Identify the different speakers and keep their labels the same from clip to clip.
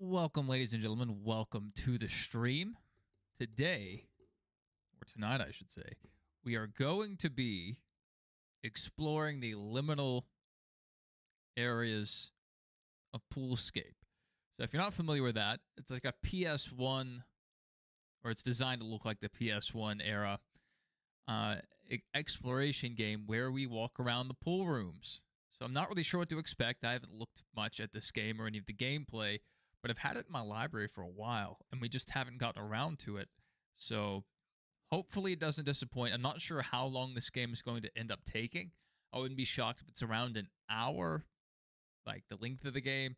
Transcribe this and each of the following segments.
Speaker 1: Welcome, ladies and gentlemen. Welcome to the stream. Today, or tonight, I should say, we are going to be exploring the liminal areas of Poolscape. So if you're not familiar with that, it's like a PS1, or it's designed to look like the PS1 era exploration game where we walk around the pool rooms. So I'm not really sure what to expect. I haven't looked much at this game or any of the gameplay, but I've had it in my library for a while, and we just haven't gotten around to it. So hopefully it doesn't disappoint. I'm not sure how long this game is going to end up taking. I wouldn't be shocked if it's around an hour, like the length of the game.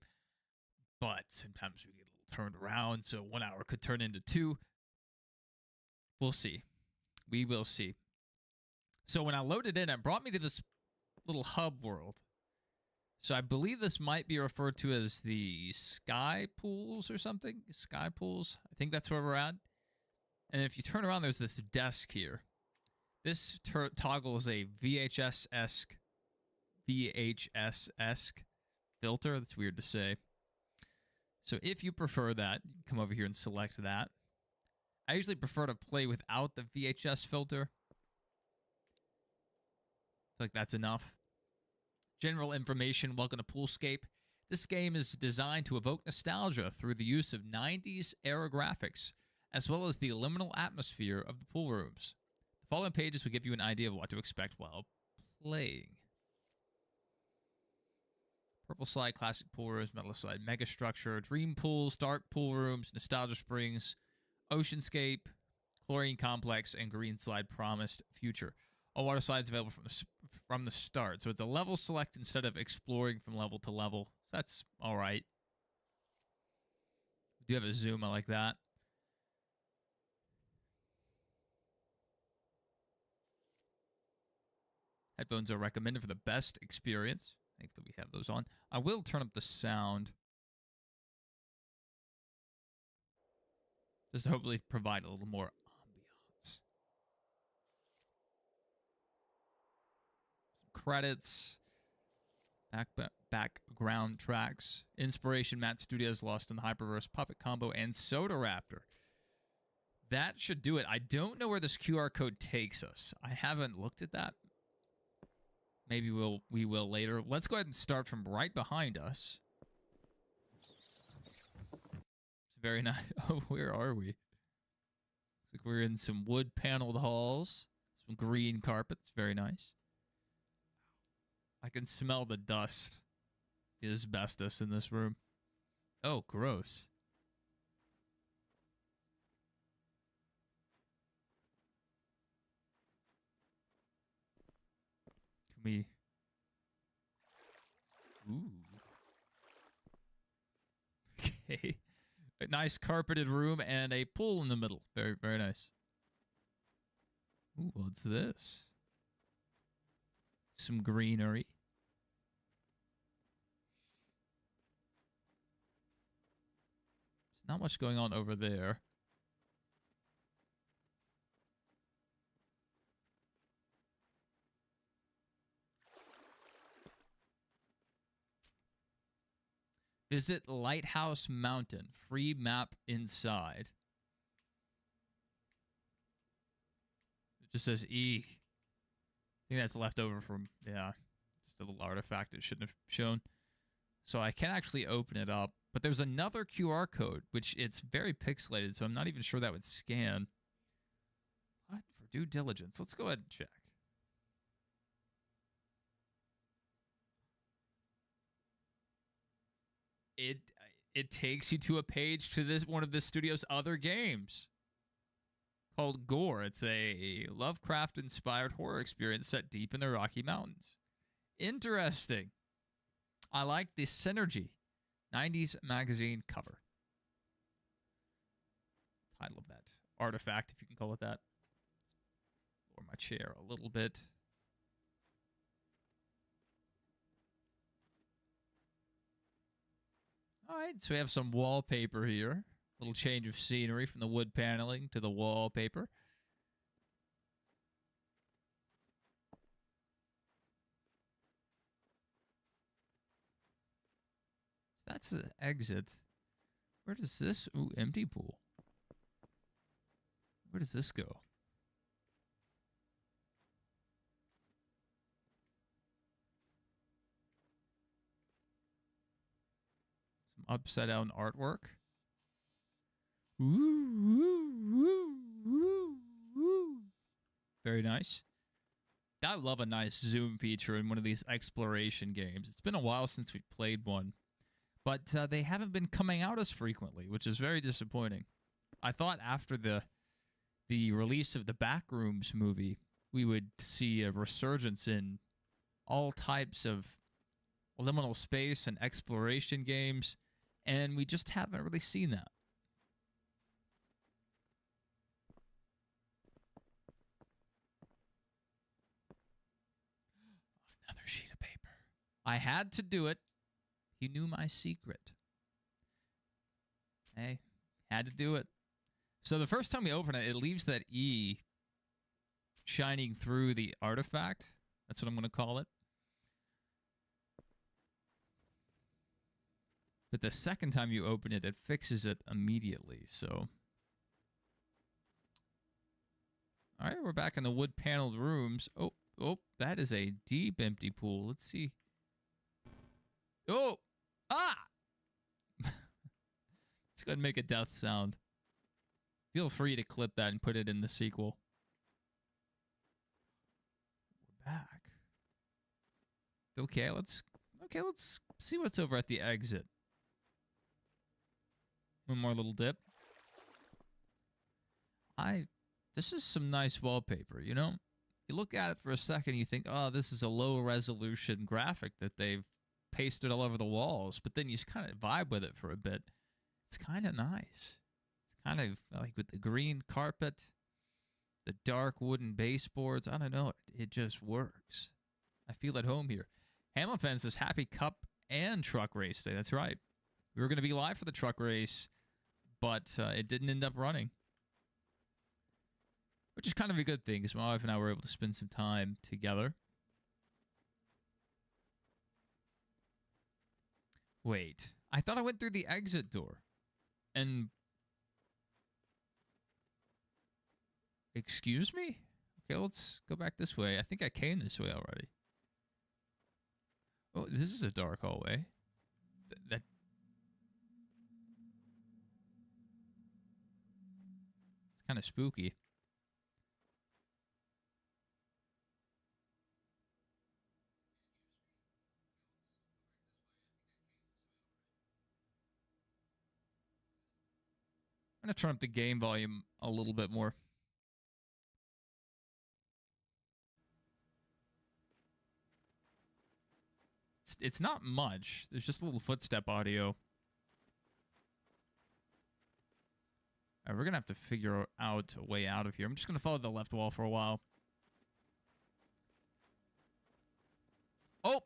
Speaker 1: But sometimes we get a little turned around, so 1 hour could turn into 2. We'll see. We will see. So when I loaded in, it brought me to this little hub world. So I believe this might be referred to as the Sky Pools or something. Sky Pools. I think that's where we're at. And if you turn around, there's this desk here. This toggles a VHS-esque filter. That's weird to say. So if you prefer that, you can come over here and select that. I usually prefer to play without the VHS filter. I feel like that's enough. General information. Welcome to Poolscape. This game is designed to evoke nostalgia through the use of 90s era graphics, as well as the liminal atmosphere of the pool rooms. The following pages will give you an idea of what to expect while playing. Purple Slide, Classic Pool Rooms, Metal Slide, Mega Structure, Dream Pools, Dark Pool Rooms, Nostalgia Springs, Oceanscape, Chlorine Complex, and Green Slide Promised Future. All water slides available from the start. So it's a level select instead of exploring from level to level. So that's all right. We do have a zoom. I like that. Headphones are recommended for the best experience. Thankfully, we have those on. I will turn up the sound, just to hopefully provide a little more ambiance. Some credits. Background tracks. Inspiration, Matt Studios, Lost in the Hyperverse, Puppet Combo, and Soda Raptor. That should do it. I don't know where this QR code takes us. I haven't looked at that. Maybe we will later. Let's go ahead and start from right behind us. It's very nice. Oh, where are we? Looks like we're in some wood paneled halls. Some green carpets. Very nice. I can smell the dust. The asbestos in this room. Oh, gross. Can we... Ooh. Okay. A nice carpeted room and a pool in the middle. Very, very nice. Ooh, what's this? Some greenery. There's not much going on over there. Visit Lighthouse Mountain. Free map inside. It just says E. I think that's left over from, yeah, just a little artifact it shouldn't have shown. So I can actually open it up. But there's another QR code, which it's very pixelated, so I'm not even sure that would scan. What? For due diligence. Let's go ahead and check. It takes you to a page to this one of the studio's other games called Gore. It's a Lovecraft-inspired horror experience set deep in the Rocky Mountains. Interesting. I like the synergy. 90s magazine cover. Title of that artifact, if you can call it that. Lower my chair a little bit. All right, so we have some wallpaper here. Little change of scenery from the wood paneling to the wallpaper. So that's an exit. Where does this... Ooh, empty pool. Where does this go? Some upside down artwork. Ooh. Very nice. I love a nice zoom feature in one of these exploration games. It's been a while since we played one, but they haven't been coming out as frequently, which is very disappointing. I thought after the release of the Backrooms movie, we would see a resurgence in all types of liminal space and exploration games, and we just haven't really seen that. Another sheet of paper. I had to do it. He knew my secret. Hey, had to do it. So the first time we open it, it leaves that E shining through the artifact. That's what I'm going to call it. But the second time you open it, it fixes it immediately. So, all right, we're back in the wood-paneled rooms. Oh, that is a deep empty pool. Let's see. Oh, ah! Let's go ahead and make a death sound. Feel free to clip that and put it in the sequel. We're back. Okay, let's see what's over at the exit. One more little dip. This is some nice wallpaper, you know? You look at it for a second, you think, oh, this is a low-resolution graphic that they've pasted all over the walls. But then you just kind of vibe with it for a bit. It's kind of nice. It's kind of like with the green carpet, the dark wooden baseboards. I don't know. It just works. I feel at home here. Hamilton says happy cup and truck race day. That's right. We were going to be live for the truck race, but it didn't end up running. Which is kind of a good thing, because my wife and I were able to spend some time together. Wait, I thought I went through the exit door. And... Excuse me? Okay, let's go back this way. I think I came this way already. Oh, this is a dark hallway. It's kind of spooky. I'm going to turn up the game volume a little bit more. It's not much. There's just a little footstep audio. All right, we're going to have to figure out a way out of here. I'm just going to follow the left wall for a while. Oh!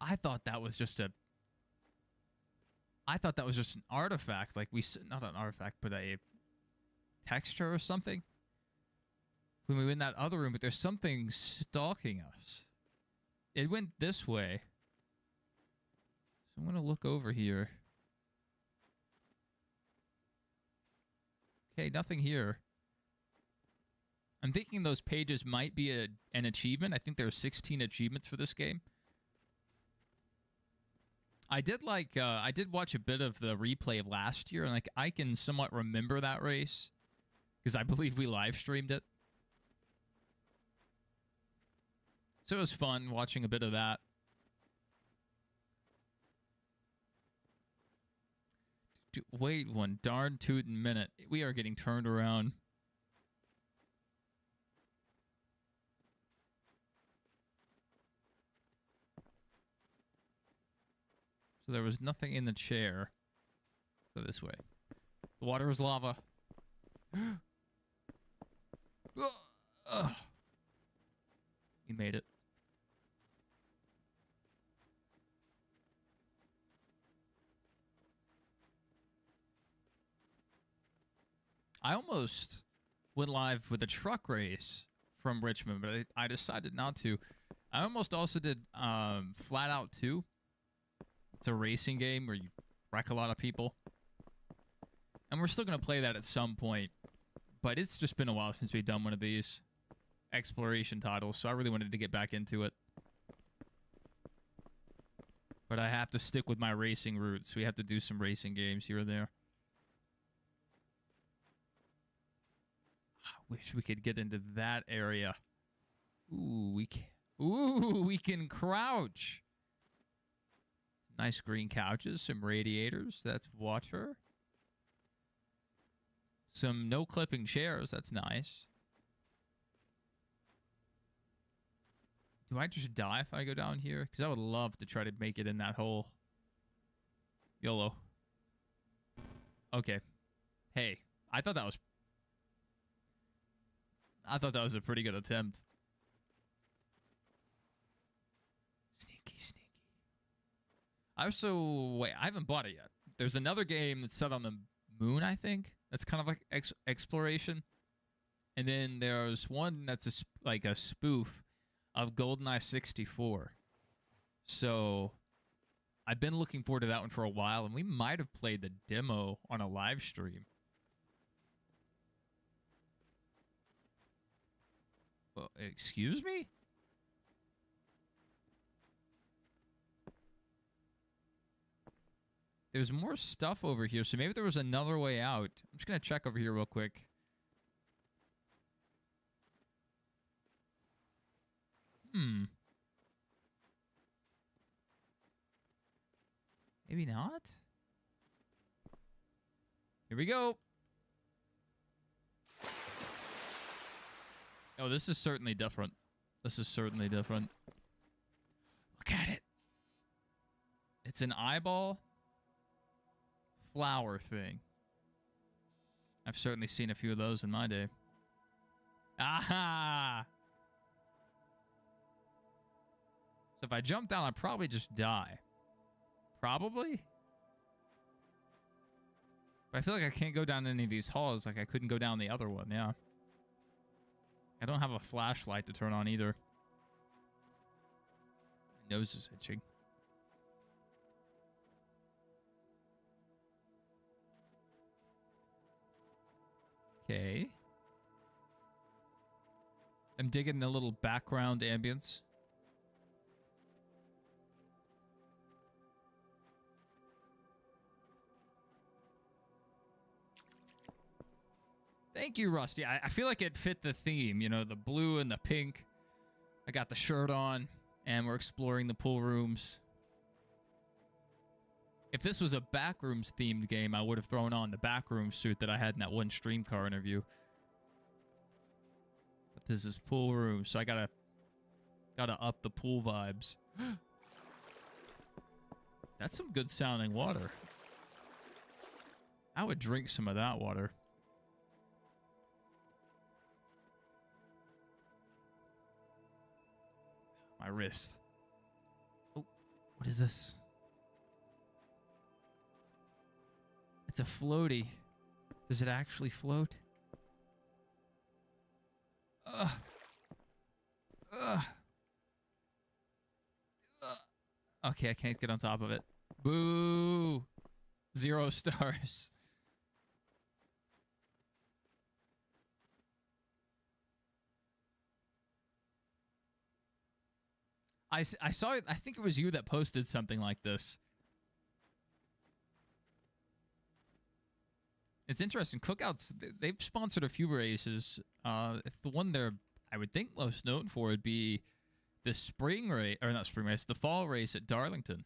Speaker 1: I thought that was just an artifact. Like not an artifact, but a texture or something. When we were in that other room, but there's something stalking us. It went this way. So I'm going to look over here. Okay, nothing here. I'm thinking those pages might be an achievement. I think there are 16 achievements for this game. I did watch a bit of the replay of last year, and I can somewhat remember that race because I believe we live streamed it. So it was fun watching a bit of that. Wait one darn tootin' minute. We are getting turned around. So there was nothing in the chair. Let's go this way. The water is lava. We made it. I almost went live with a truck race from Richmond, but I decided not to. I almost also did Flat Out 2. It's a racing game where you wreck a lot of people. And we're still going to play that at some point. But it's just been a while since we've done one of these exploration titles, so I really wanted to get back into it. But I have to stick with my racing roots. We have to do some racing games here and there. I wish we could get into that area. Ooh, we can crouch. Nice green couches, some radiators. That's water. Some no clipping chairs. That's nice. Do I just die if I go down here? Because I would love to try to make it in that hole. YOLO. Okay. Hey, I thought that was a pretty good attempt. Sneaky, sneaky. Wait, I haven't bought it yet. There's another game that's set on the moon, I think. That's kind of like exploration. And then there's one that's like a spoof of GoldenEye 64. So I've been looking forward to that one for a while, and we might have played the demo on a live stream. Well, excuse me? There's more stuff over here, so maybe there was another way out. I'm just going to check over here real quick. Maybe not? Here we go. Oh, this is certainly different. This is certainly different. Look at it. It's an eyeball flower thing. I've certainly seen a few of those in my day. Aha! So if I jump down, I'd probably just die. Probably? But I feel like I can't go down any of these halls like I couldn't go down the other one, yeah. I don't have a flashlight to turn on either. My nose is itching. Okay. I'm digging the little background ambience. Thank you, Rusty. I feel like it fit the theme, you know, the blue and the pink. I got the shirt on, and we're exploring the pool rooms. If this was a Backrooms themed game, I would have thrown on the Backroom suit that I had in that one stream car interview. But this is pool room, so I gotta up the pool vibes. That's some good sounding water. I would drink some of that water. My wrist. Oh, what is this? It's a floaty. Does it actually float? Ugh. Ugh. Ugh. Okay, I can't get on top of it. Boo! 0 stars. I saw it. I think it was you that posted something like this. It's interesting. Cookouts, they've sponsored a few races. If the one they're, I would think, most known for would be the spring race, or not spring race, the fall race at Darlington.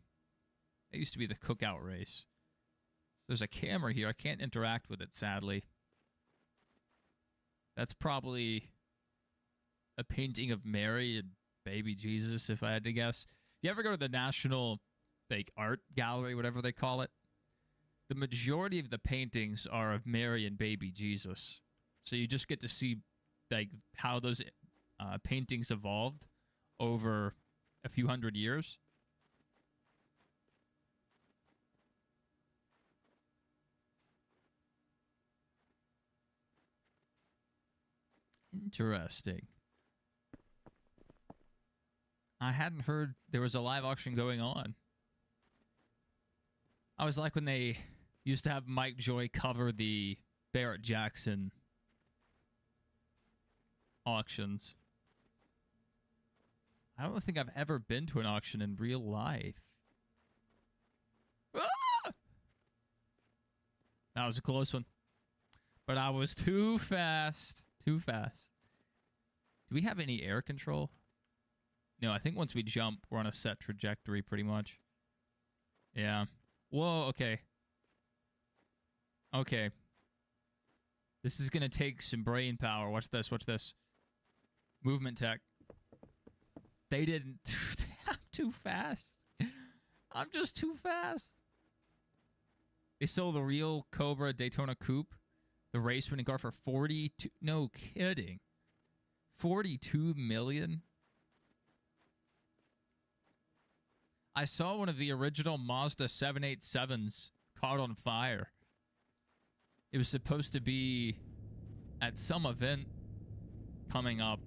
Speaker 1: It used to be the Cookout race. There's a camera here. I can't interact with it, sadly. That's probably a painting of Mary and baby Jesus, if I had to guess. You ever go to the National, like, Art Gallery, whatever they call it? The majority of the paintings are of Mary and baby Jesus. So you just get to see, like, how those paintings evolved over a few hundred years. Interesting. I hadn't heard there was a live auction going on. I was like when they used to have Mike Joy cover the Barrett Jackson auctions. I don't think I've ever been to an auction in real life. Ah! That was a close one. But I was too fast. Too fast. Do we have any air control? No, I think once we jump, we're on a set trajectory pretty much. Yeah. Whoa, okay. Okay. This is going to take some brain power. Watch this, watch this. Movement tech. They didn't. I'm too fast. I'm just too fast. They sold the real Cobra Daytona Coupe, the race winning car, for 42. No kidding. 42 million. I saw one of the original Mazda 787s caught on fire. It was supposed to be at some event coming up,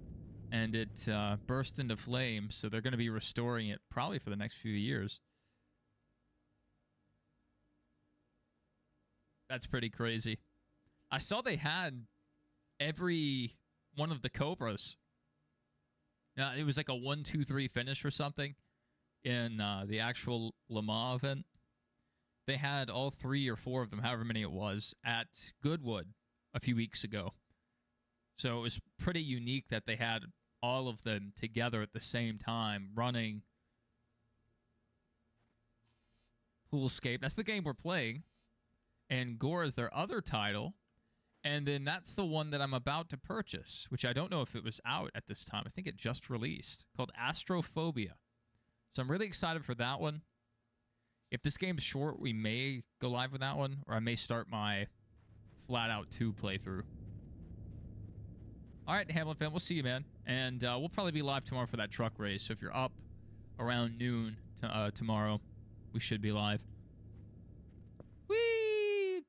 Speaker 1: and it burst into flames, so they're going to be restoring it probably for the next few years. That's pretty crazy. I saw they had every one of the Cobras. It was like a 1, 2, 3 finish or something in the actual Le Mans event. They had all 3 or 4 of them, however many it was, at Goodwood a few weeks ago. So it was pretty unique that they had all of them together at the same time running Poolscape. That's the game we're playing. And Gore is their other title. And then that's the one that I'm about to purchase, which I don't know if it was out at this time. I think it just released, called Astrophobia. So I'm really excited for that one. If this game's short, we may go live with that one, or I may start my Flat Out 2 playthrough. All right, Hamlin fan, we'll see you, man. And we'll probably be live tomorrow for that truck race. So if you're up around noon tomorrow, we should be live. Whee!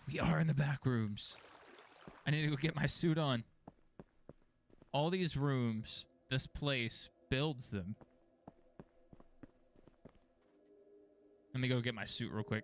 Speaker 1: We are in the back rooms. I need to go get my suit on. All these rooms, this place builds them. Let me go get my suit real quick.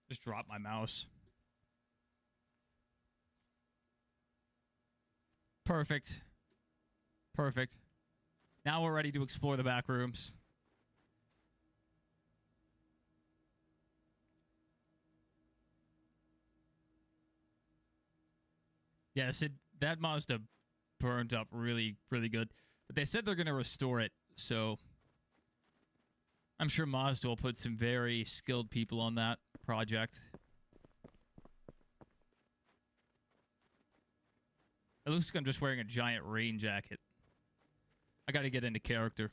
Speaker 1: Just drop my mouse. Perfect. Perfect. Now we're ready to explore the back rooms. Yes, that Mazda burned up really, really good. But they said they're going to restore it, so I'm sure Mazda will put some very skilled people on that project. It looks like I'm just wearing a giant rain jacket. I got to get into character.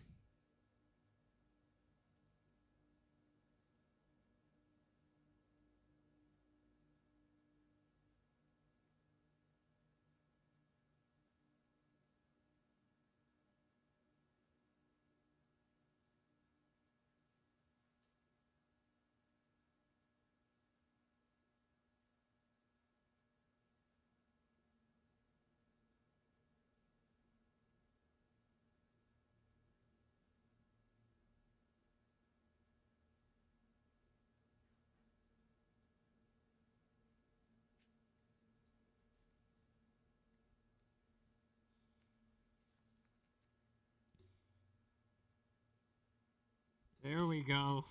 Speaker 2: There we go.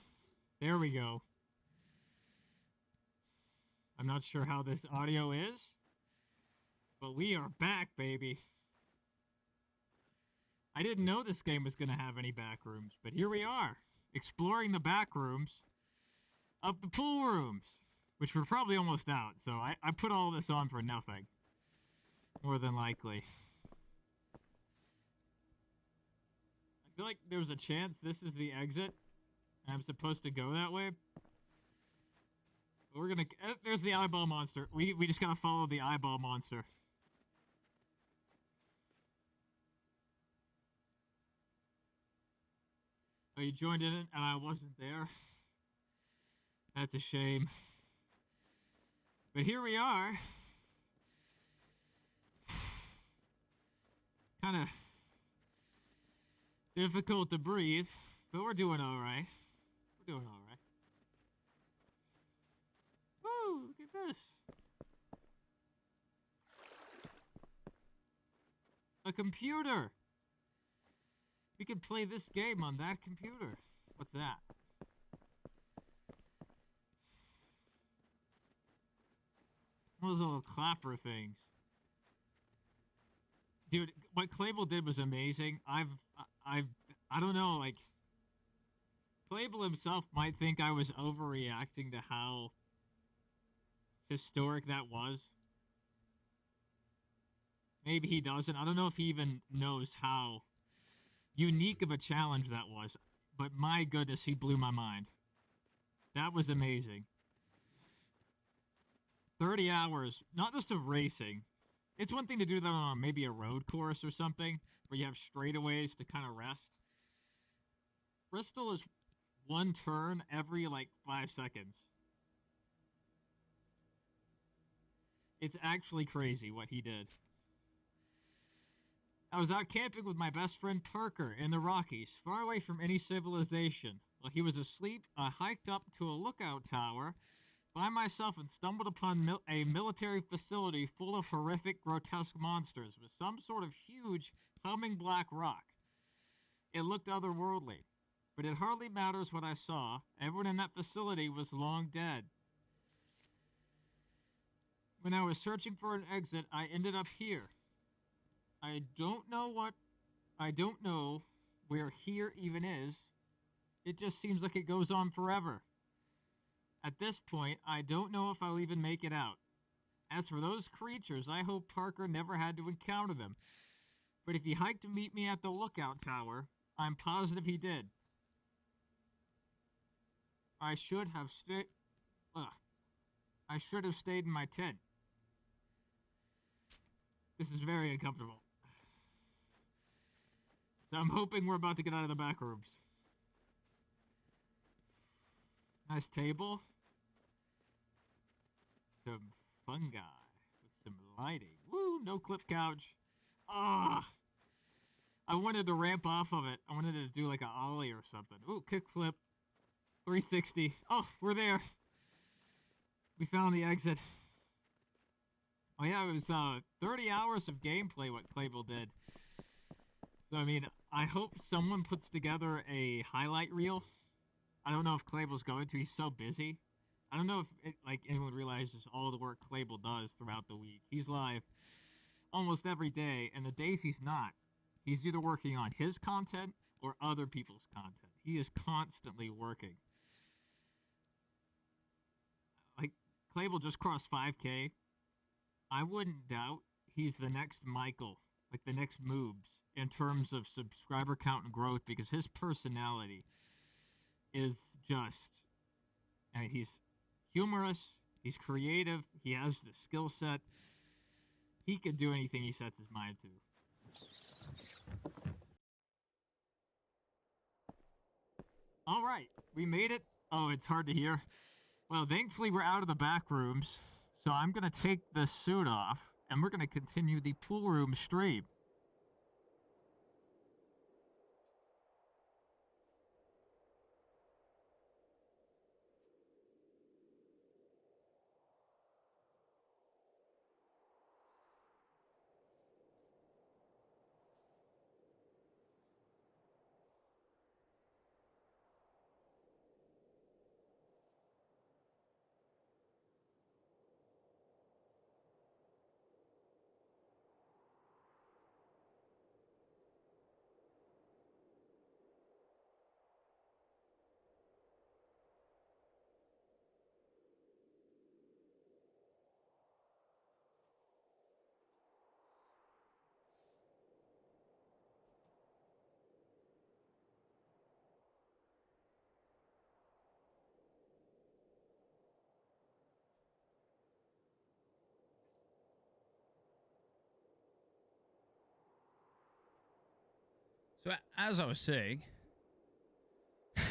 Speaker 2: There we go. I'm not sure how this audio is, but we are back, baby. I didn't know this game was going to have any back rooms, but here we are, exploring the back rooms of the pool rooms, which we're probably almost out, so I put all this on for nothing. More than likely. I feel like there's a chance this is the exit, and I'm supposed to go that way. But we're gonna... there's the eyeball monster. We just gotta follow the eyeball monster. Oh, you joined in it, and I wasn't there. That's a shame. But here we are. Kind of difficult to breathe, but we're doing all right. We're doing all right. Woo! Look at this. A computer. We can play this game on that computer. What's that? Those little clapper things. Dude, what Clable did was amazing. I don't know, like, Clable himself might think I was overreacting to how historic that was. Maybe he doesn't. I don't know if he even knows how unique of a challenge that was. But my goodness, he blew my mind. That was amazing. 30 hours, not just of racing. It's one thing to do that on maybe a road course or something, where you have straightaways to kind of rest. Bristol is one turn every, like, 5 seconds. It's actually crazy what he did. I was out camping with my best friend Parker in the Rockies, far away from any civilization. While he was asleep, I hiked up to a lookout tower by myself and stumbled upon a military facility full of horrific, grotesque monsters with some sort of huge, humming black rock. It looked otherworldly, but it hardly matters what I saw. Everyone in that facility was long dead. When I was searching for an exit, I ended up here. I don't know where here even is. It just seems like it goes on forever. At this point, I don't know if I'll even make it out. As for those creatures, I hope Parker never had to encounter them. But if he hiked to meet me at the lookout tower, I'm positive he did. I should have stayed in my tent. This is very uncomfortable. So I'm hoping we're about to get out of the back rooms. Nice table. Some fungi with some lighting. Woo, no clip couch. Ah! I wanted to ramp off of it. I wanted to do like an ollie or something. Ooh, kickflip. 360. Oh, we're there. We found the exit. Oh yeah, it was 30 hours of gameplay what Clable did. So, I mean, I hope someone puts together a highlight reel. I don't know if Clable's going to. He's so busy. I don't know if anyone realizes all the work Clable does throughout the week. He's live almost every day, and the days he's not, he's either working on his content or other people's content. He is constantly working. Like, Clable just crossed 5K. I wouldn't doubt he's the next Michael, like the next Moobs, in terms of subscriber count and growth, because his personality is just... I mean, he's humorous, he's creative, he has the skill set. He could do anything he sets his mind to. Alright, we made it. Oh, it's hard to hear. Well, thankfully we're out of the back rooms, so I'm going to take the suit off, and we're going to continue the pool room stream.
Speaker 1: So as I was saying,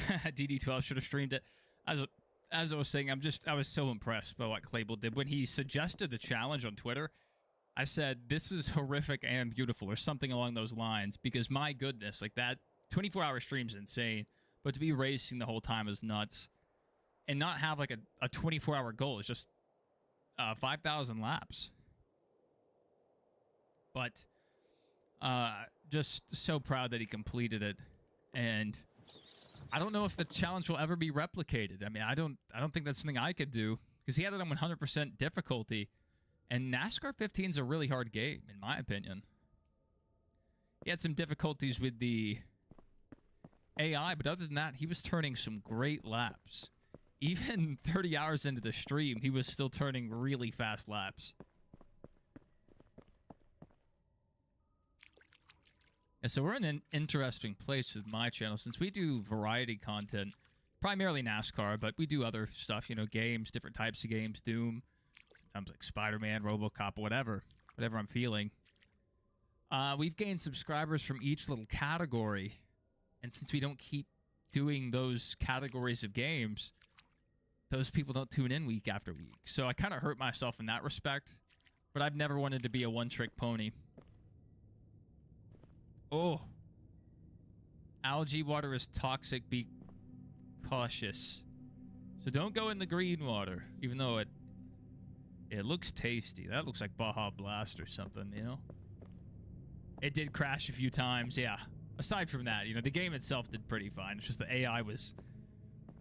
Speaker 1: DD12 should have streamed it. As I was saying, I was so impressed by what Claybull did when he suggested the challenge on Twitter. I said, this is horrific and beautiful, or something along those lines, because my goodness, like that 24-hour stream's insane, but to be racing the whole time is nuts. And not have like a 24-hour goal is just 5,000 laps. But just so proud that he completed it. And I don't know if the challenge will ever be replicated. I mean, I don't think that's something I could do, because he had it on 100% difficulty. And NASCAR 15 is a really hard game, in my opinion. He had some difficulties with the AI, but other than that, he was turning some great laps. Even 30 hours into the stream, he was still turning really fast laps. And so we're in an interesting place with my channel, since we do variety content, primarily NASCAR, but we do other stuff, you know, games, different types of games, Doom, sometimes like Spider-Man, RoboCop, whatever I'm feeling. We've gained subscribers from each little category, and since we don't keep doing those categories of games, those people don't tune in week after week. So I kind of hurt myself in that respect, but I've never wanted to be a one-trick pony. Oh. Algae water is toxic. Be cautious. So don't go in the green water, even though it looks tasty. That looks like Baja Blast or something, you know? It did crash a few times, yeah. Aside from that, you know, the game itself did pretty fine. It's just the AI was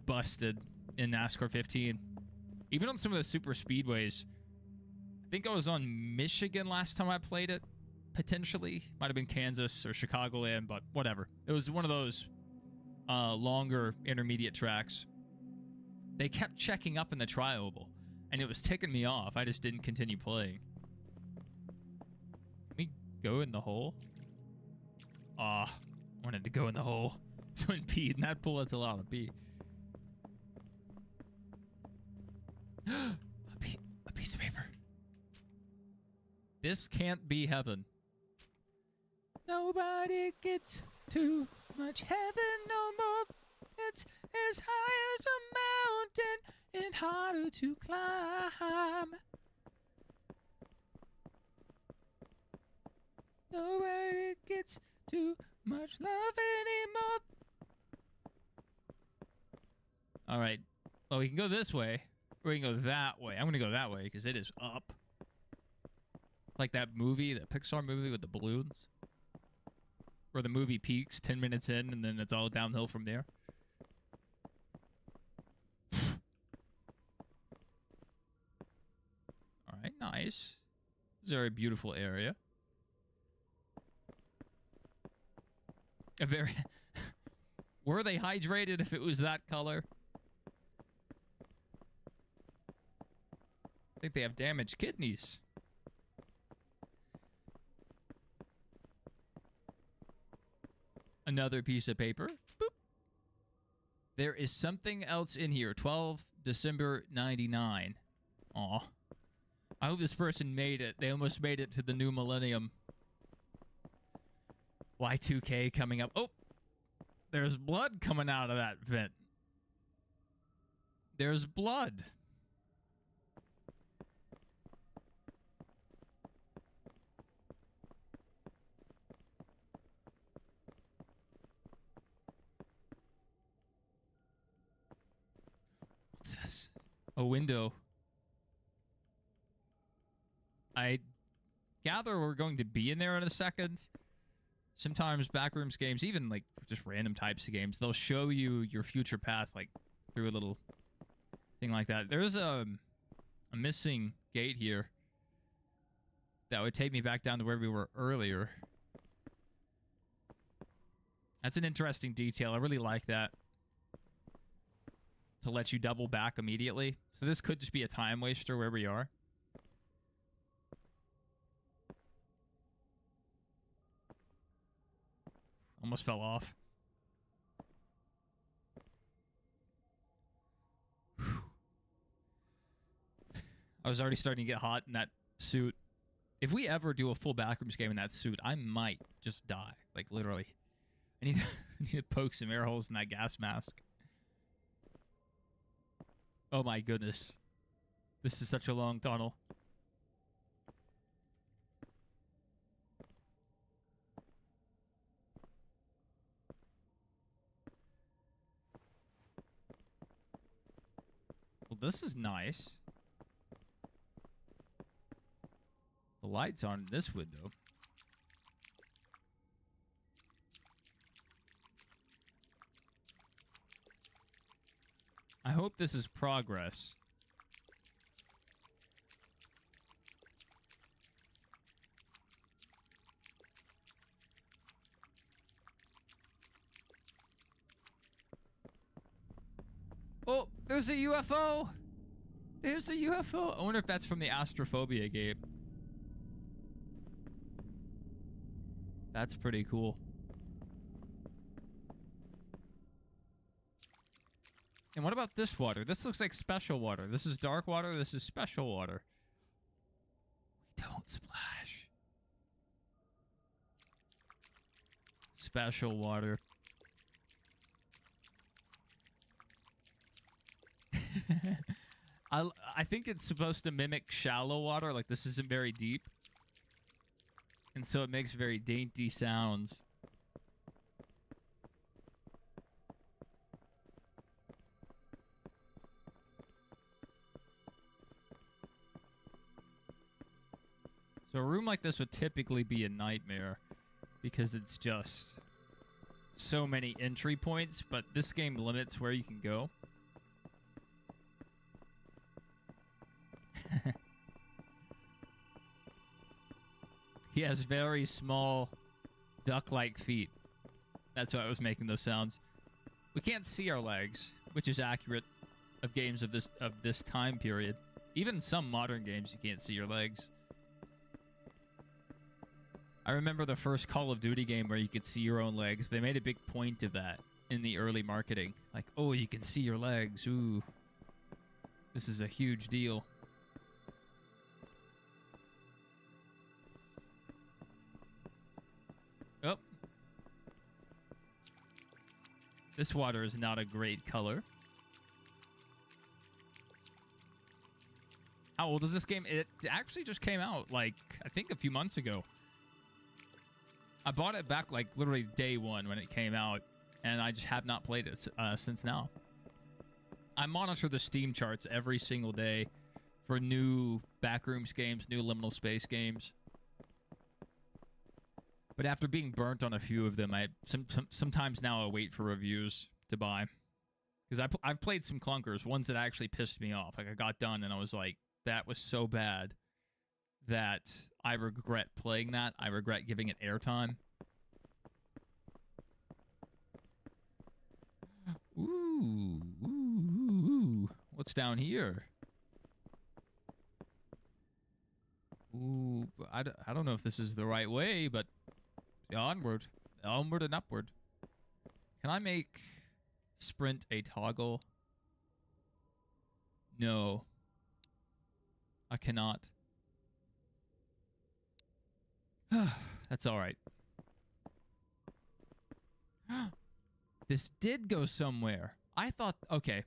Speaker 1: busted in NASCAR 15. Even on some of the super speedways. I think I was on Michigan last time I played it. Potentially. Might have been Kansas or Chicagoland, but whatever. It was one of those longer intermediate tracks. They kept checking up in the tri-oval, and it was ticking me off. I just didn't continue playing. Can we go in the hole? I wanted to go in the hole. So in pee. In that pool, that's a lot of pee. A piece of paper. This can't be heaven. Nobody gets too much heaven no more. It's as high as a mountain and harder to climb. Nobody gets too much love anymore. All right. Well, we can go this way, or we can go that way. I'm going to go that way because it is up. Like that movie, that Pixar movie with the balloons. Where the movie peaks 10 minutes in, and then it's all downhill from there. All right, nice. This is a very beautiful area. A very... Were they hydrated if it was that color? I think they have damaged kidneys. Another piece of paper. Boop. There is something else in here. 12 December 99. Aw. I hope this person made it. They almost made it to the new millennium. Y2K coming up. Oh! There's blood coming out of that vent. There's blood. What's this? A window. I gather we're going to be in there in a second. Sometimes backrooms games, even like just random types of games, they'll show you your future path like through a little thing like that. There's a missing gate here that would take me back down to where we were earlier. That's an interesting detail. I really like that. To let you double back immediately. So this could just be a time waster where we are. Almost fell off. Whew. I was already starting to get hot in that suit. If we ever do a full backrooms game in that suit, I might just die. Like, literally. I need, I need to poke some air holes in that gas mask. Oh my goodness. This is such a long tunnel. Well, this is nice. The lights on in this window. I hope this is progress. Oh, there's a UFO! There's a UFO! I wonder if that's from the Astrophobia game. That's pretty cool. And what about this water? This looks like special water. This is dark water. This is special water. We don't splash. Special water. I think it's supposed to mimic shallow water. Like, this isn't very deep. And so it makes very dainty sounds. So a room like this would typically be a nightmare because it's just so many entry points, but this game limits where you can go. He has very small duck-like feet. That's why I was making those sounds. We can't see our legs, which is accurate of games of this time period. Even some modern games, you can't see your legs. I remember the first Call of Duty game where you could see your own legs. They made a big point of that in the early marketing. Like, oh, you can see your legs. Ooh. This is a huge deal. Oh. This water is not a great color. How old is this game? It actually just came out, like, I think a few months ago. I bought it back, like, literally day one when it came out, and I just have not played it since now. I monitor the Steam charts every single day for new Backrooms games, new Liminal Space games. But after being burnt on a few of them, sometimes now I wait for reviews to buy. Because I've played some clunkers, ones that actually pissed me off. Like, I got done and I was like, that was so bad that I regret playing that. I regret giving it airtime. Ooh, ooh, ooh, ooh. What's down here? Ooh, I don't know if this is the right way, but onward and upward. Can I make sprint a toggle? No. I cannot. That's all right. This did go somewhere. I thought, okay.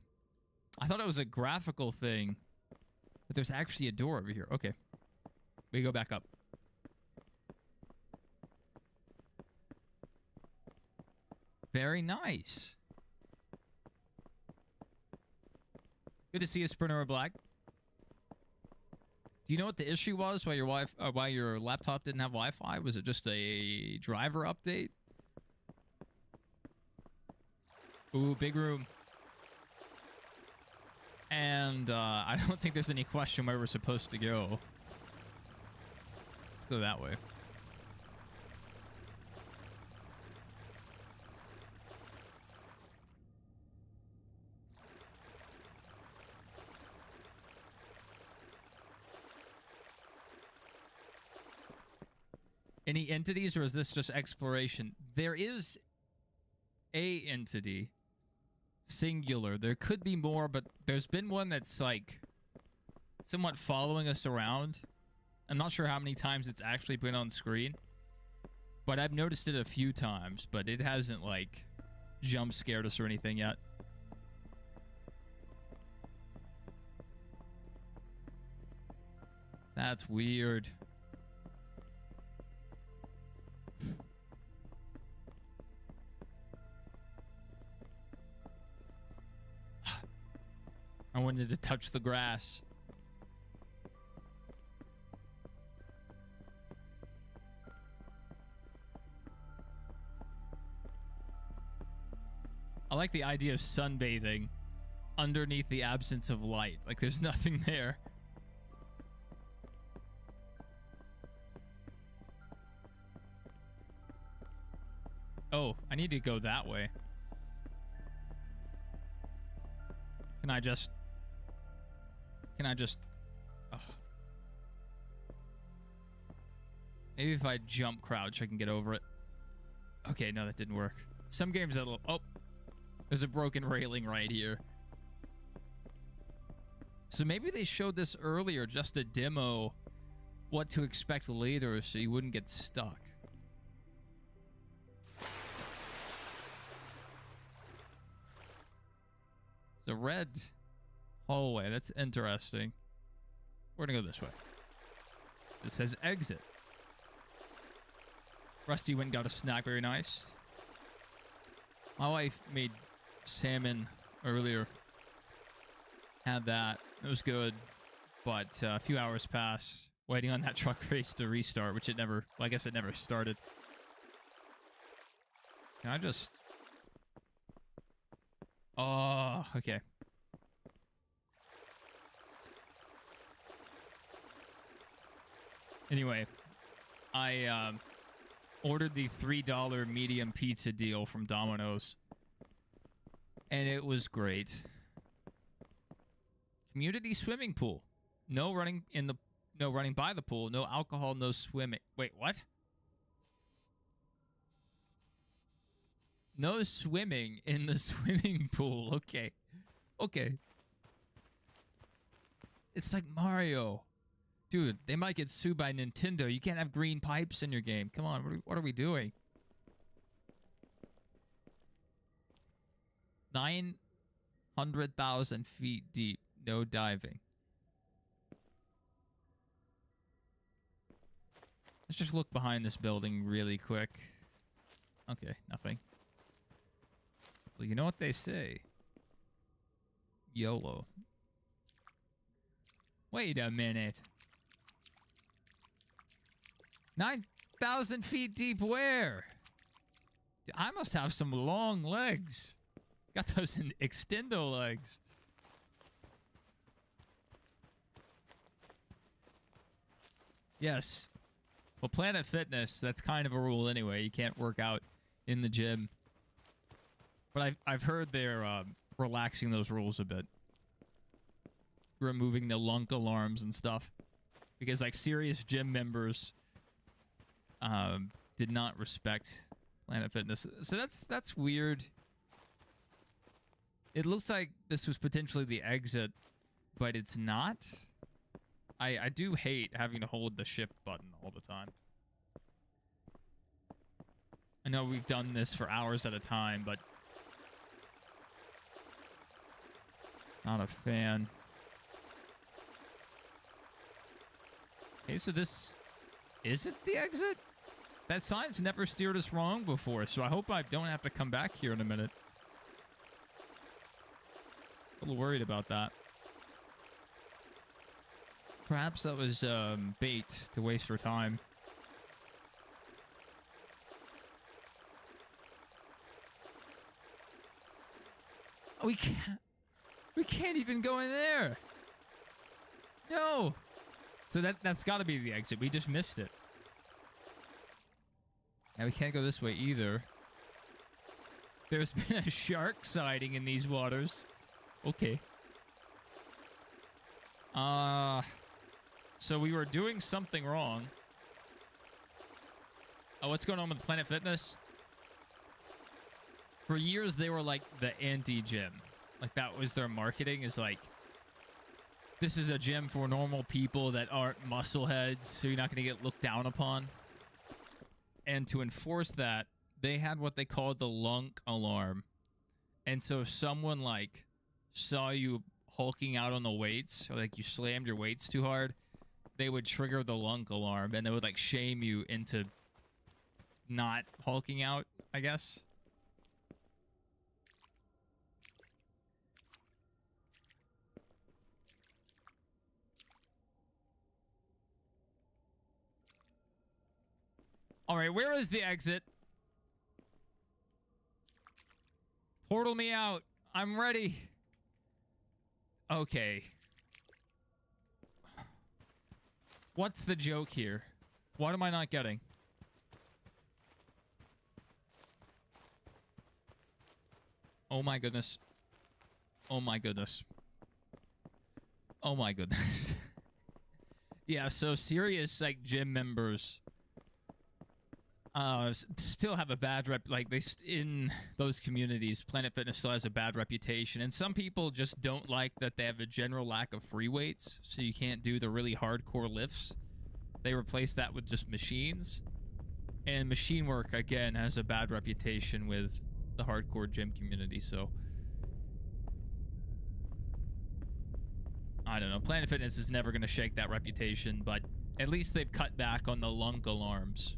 Speaker 1: I thought it was a graphical thing, but there's actually a door over here. Okay. We go back up. Very nice. Good to see you, Sprinter Black. Do you know what the issue was why your laptop didn't have Wi-Fi? Was it just a driver update? Ooh, big room. And I don't think there's any question where we're supposed to go. Let's go that way. Any entities, or is this just exploration? There is a entity. Singular. There could be more, but there's been one that's, like, somewhat following us around. I'm not sure how many times it's actually been on screen. But I've noticed it a few times, but it hasn't, like, jump scared us or anything yet. That's weird. I wanted to touch the grass. I like the idea of sunbathing underneath the absence of light. Like there's nothing there. Oh, I need to go that way. Can I just... Ugh. Maybe if I jump crouch, I can get over it. Okay, no, that didn't work. Some games that'll... Oh, there's a broken railing right here. So maybe they showed this earlier just to demo what to expect later so you wouldn't get stuck. The red hallway. That's interesting. We're gonna go this way. This says exit. Rusty went and got a snack. Very nice. My wife made salmon earlier. Had that. It was good. But a few hours passed waiting on that truck race to restart, which it never... Well, I guess it never started. Can I just... Oh, okay. Anyway, I ordered the $3 medium pizza deal from Domino's, and it was great. Community swimming pool. No running by the pool, no alcohol, no swimming. Wait, what? No swimming in the swimming pool. Okay. Okay. It's like Mario. Dude, they might get sued by Nintendo. You can't have green pipes in your game. Come on, what are we doing? 900,000 feet deep. No diving. Let's just look behind this building really quick. Okay, nothing. Well, you know what they say. YOLO. Wait a minute. 9,000 feet deep where? I must have some long legs. Got those extendo legs. Yes. Well, Planet Fitness, that's kind of a rule anyway. You can't work out in the gym. But I've heard they're relaxing those rules a bit. Removing the lunk alarms and stuff. Because, like, serious gym members did not respect Planet Fitness. So that's weird. It looks like this was potentially the exit, but it's not. I do hate having to hold the shift button all the time. I know we've done this for hours at a time, but not a fan. Okay, so this isn't the exit? That sign's never steered us wrong before, so I hope I don't have to come back here in a minute. A little worried about that. Perhaps that was bait to waste our time. Oh, we can't even go in there. No. So that's got to be the exit. We just missed it. Now we can't go this way either. There's been a shark sighting in these waters. Okay. So we were doing something wrong. Oh, what's going on with Planet Fitness? For years, they were like the anti-gym. Like, that was their marketing, is like, this is a gym for normal people that aren't muscle heads, so you're not going to get looked down upon. And to enforce that, they had what they called the lunk alarm. And so if someone like saw you hulking out on the weights, or like you slammed your weights too hard, they would trigger the lunk alarm and they would like shame you into not hulking out, I guess. All right, where is the exit? Portal me out. I'm ready. Okay. What's the joke here? What am I not getting? Oh my goodness. Oh my goodness. Oh my goodness. Yeah, so serious like gym members still have a bad rep. Like in those communities, Planet Fitness still has a bad reputation, and some people just don't like that they have a general lack of free weights, so you can't do the really hardcore lifts. They replace that with just machines, and machine work again has a bad reputation with the hardcore gym community. So I don't know. Planet Fitness is never going to shake that reputation, but at least they've cut back on the lunk alarms.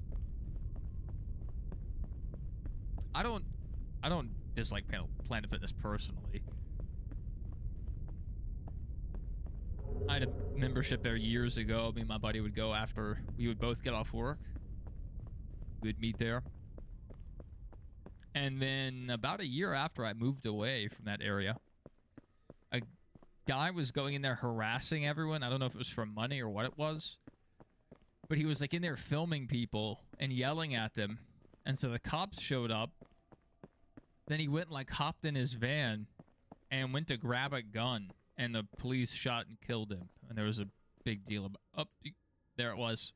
Speaker 1: I don't dislike Planet Fitness personally. I had a membership there years ago. Me and my buddy would go after we would both get off work. We would meet there. And then about a year after I moved away from that area, a guy was going in there harassing everyone. I don't know if it was for money or what it was, but he was like in there filming people and yelling at them. And so the cops showed up. Then he went and like hopped in his van and went to grab a gun, and the police shot and killed him. And there was a big deal about. Oh, there it was.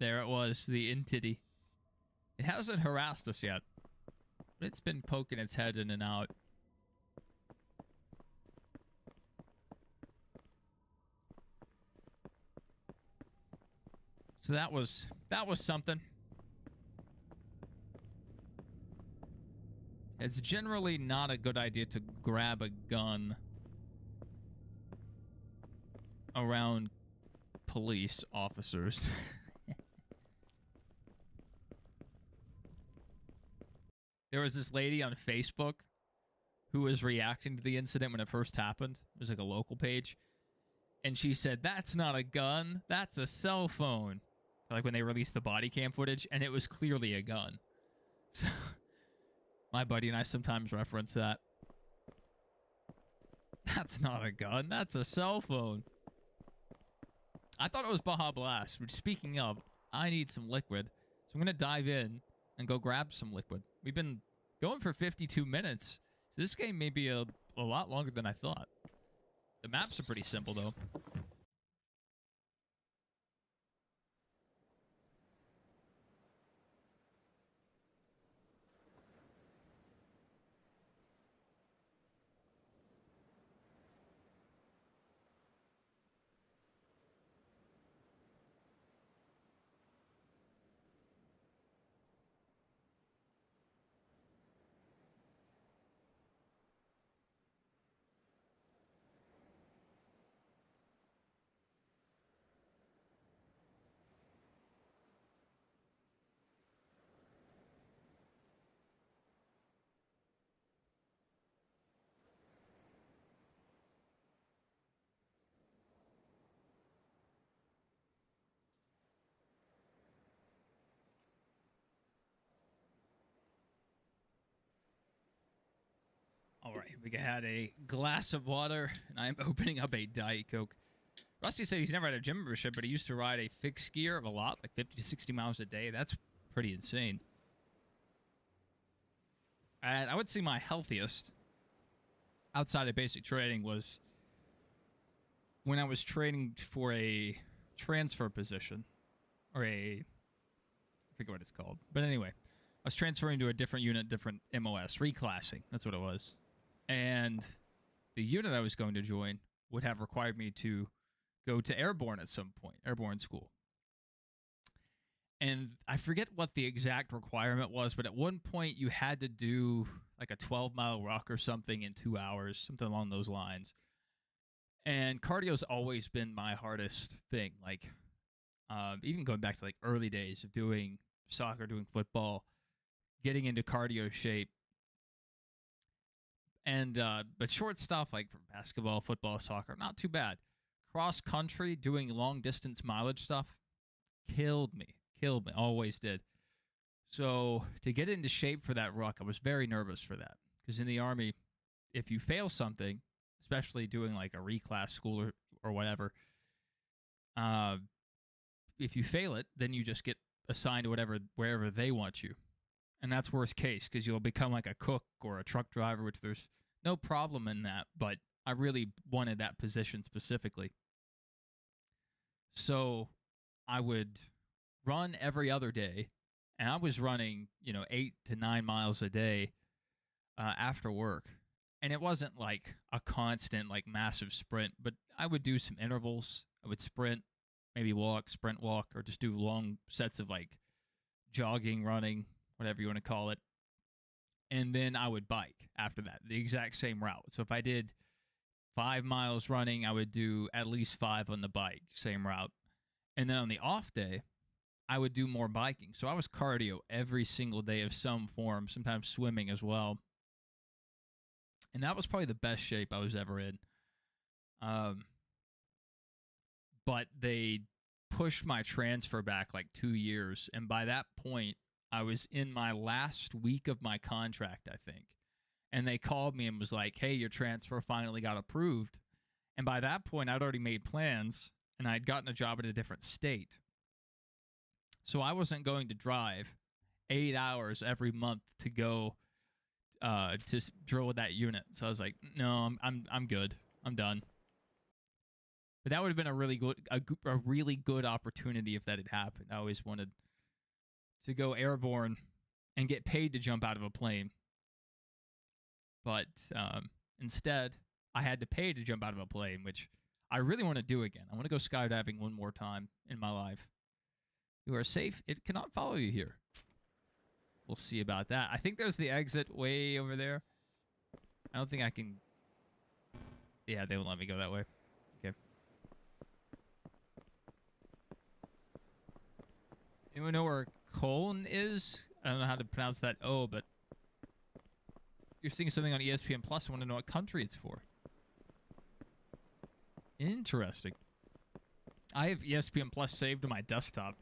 Speaker 1: There it was, the entity. It hasn't harassed us yet, but it's been poking its head in and out. So that was something. It's generally not a good idea to grab a gun around police officers. There was this lady on Facebook who was reacting to the incident when it first happened. It was like a local page. And she said, "That's not a gun, that's a cell phone." Like when they released the body cam footage, and it was clearly a gun. So my buddy and I sometimes reference that. That's not a gun, that's a cell phone. I thought it was Baja Blast, which speaking of, I need some liquid. So I'm going to dive in and go grab some liquid. We've been going for 52 minutes. So this game may be a lot longer than I thought. The maps are pretty simple though. All right, we had a glass of water, and I'm opening up a Diet Coke. Rusty said he's never had a gym membership, but he used to ride a fixed gear of a lot, like 50 to 60 miles a day. That's pretty insane. And I would say my healthiest outside of basic training was when I was training for a transfer position, or I forget what it's called. But anyway, I was transferring to a different unit, different MOS, reclassing. That's what it was. And the unit I was going to join would have required me to go to airborne at some point, airborne school. And I forget what the exact requirement was, but at one point you had to do like a 12-mile ruck or something in 2 hours, something along those lines. And cardio's always been my hardest thing. Like, even going back to like early days of doing soccer, doing football, getting into cardio shape. And but short stuff like for basketball, football, soccer, not too bad. Cross country, doing long distance mileage stuff, killed me, always did. So to get into shape for that ruck, I was very nervous for that because in the Army, if you fail something, especially doing like a reclass school or whatever, if you fail it, then you just get assigned to wherever they want you. And that's worst case because you'll become like a cook or a truck driver, which there's no problem in that. But I really wanted that position specifically. So I would run every other day. And I was running, 8 to 9 miles a day after work. And it wasn't like a constant, like massive sprint, but I would do some intervals. I would sprint, maybe walk, sprint walk, or just do long sets of like jogging, running, whatever you want to call it. And then I would bike after that, the exact same route. So if I did 5 miles running, I would do at least 5 on the bike, same route. And then on the off day, I would do more biking. So I was cardio every single day of some form, sometimes swimming as well. And that was probably the best shape I was ever in. But they pushed my transfer back like 2 years. And by that point, I was in my last week of my contract, I think. And they called me and was like, hey, your transfer finally got approved. And by that point, I'd already made plans, and I'd gotten a job in a different state. So I wasn't going to drive 8 hours every month to go to drill with that unit. So I was like, no, I'm good. I'm done. But that would have been a really good opportunity if that had happened. I always wanted to go airborne and get paid to jump out of a plane. But instead, I had to pay to jump out of a plane, which I really want to do again. I want to go skydiving one more time in my life. You are safe. It cannot follow you here. We'll see about that. I think there's the exit way over there. I don't think I can... Yeah, they won't let me go that way. Okay. Anyone know where Cologne is? I don't know how to pronounce that O, but... You're seeing something on ESPN Plus. I want to know what country it's for. Interesting. I have ESPN Plus saved to my desktop.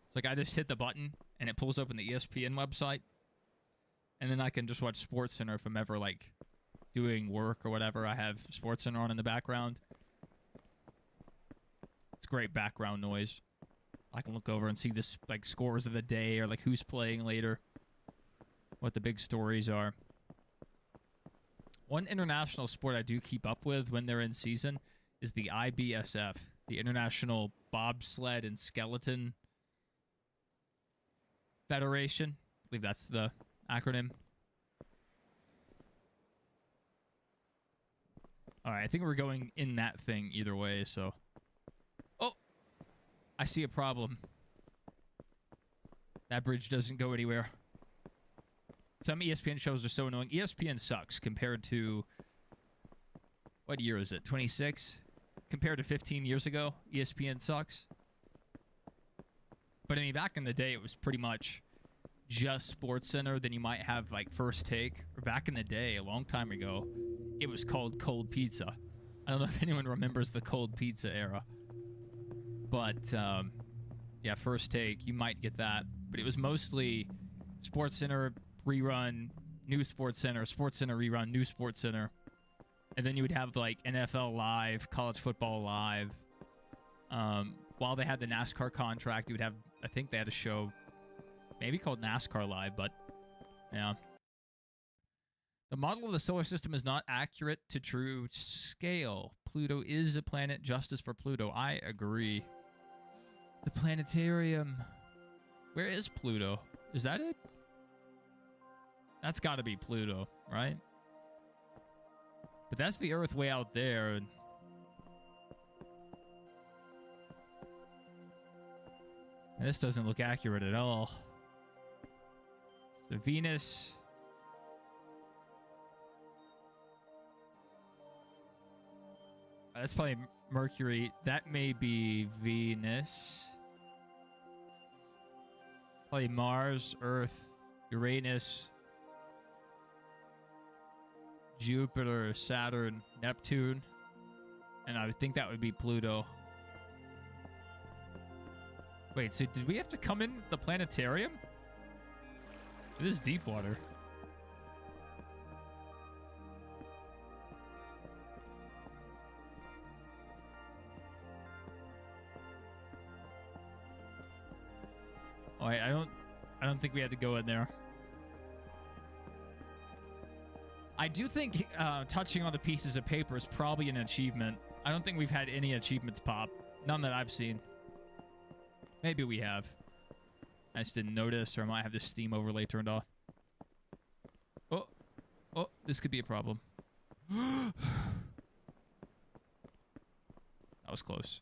Speaker 1: It's like I just hit the button and it pulls open the ESPN website. And then I can just watch SportsCenter if I'm ever like doing work or whatever. I have SportsCenter on in the background. It's great background noise. I can look over and see this like scores of the day or like who's playing later. What the big stories are. One international sport I do keep up with when they're in season is the IBSF, the International Bobsled and Skeleton Federation. I believe that's the acronym. All right, I think we're going in that thing either way, so... Oh! I see a problem. That bridge doesn't go anywhere. Some ESPN shows are so annoying. ESPN sucks compared to... What year is it? 26? Compared to 15 years ago, ESPN sucks. But I mean, back in the day, it was pretty much just SportsCenter. Then you might have like First Take. Or back in the day, a long time ago, it was called Cold Pizza. I don't know if anyone remembers the Cold Pizza era. But yeah, First Take, you might get that. But it was mostly SportsCenter rerun, new SportsCenter, SportsCenter rerun, new SportsCenter. And then you would have like NFL Live, College Football Live. While they had the NASCAR contract, you would have, I think they had a show maybe called NASCAR Live, but yeah. The model of the solar system is not accurate to true scale. Pluto is a planet. Justice for Pluto. I agree. The planetarium. Where is Pluto? Is that it? That's got to be Pluto, right? But that's the Earth way out there. This doesn't look accurate at all. So Venus. That's probably Mercury. That may be Venus. Probably Mars, Earth, Uranus, Jupiter, Saturn, Neptune. And I would think that would be Pluto. Wait, so did we have to come in the planetarium? It is deep water. Oh, I don't think we had to go in there. I do think touching on the pieces of paper is probably an achievement. I don't think we've had any achievements pop. None that I've seen. Maybe we have. I just didn't notice, or I might have the Steam overlay turned off. Oh. Oh, this could be a problem. That was close.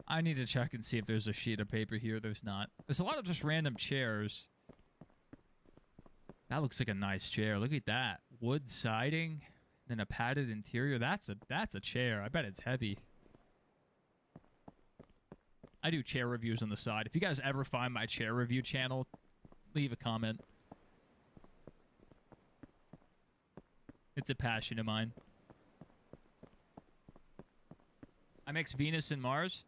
Speaker 1: I need to check and see if there's a sheet of paper here. There's not. There's a lot of just random chairs. That looks like a nice chair. Look at that. Wood siding, then a padded interior. That's a chair. I bet it's heavy. I do chair reviews on the side. If you guys ever find my chair review channel, leave a comment. It's a passion of mine. I mix Venus and Mars.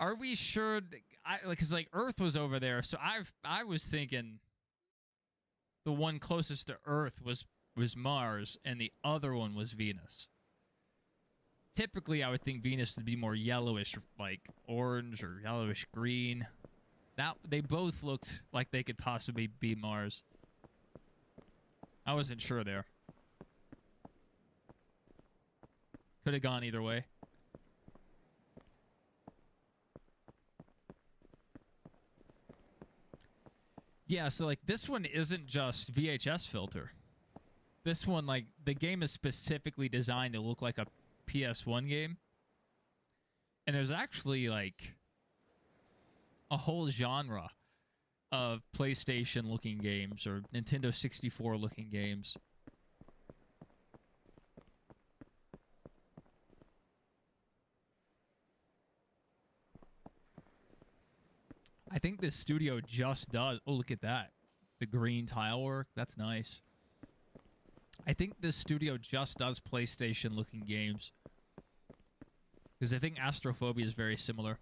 Speaker 1: Are we sure? Because like Earth was over there, so I was thinking the one closest to Earth was Mars, and the other one was Venus. Typically, I would think Venus would be more yellowish, like orange or yellowish green. Now they both looked like they could possibly be Mars. I wasn't sure there. Could have gone either way. Yeah, so like this one isn't just VHS filter. This one, like, the game is specifically designed to look like a PS1 game. And there's actually like a whole genre of PlayStation looking games or Nintendo 64 looking games. I think this studio just does... Oh, look at that. The green tile work. That's nice. I think this studio just does PlayStation-looking games. Because I think Astrophobia is very similar.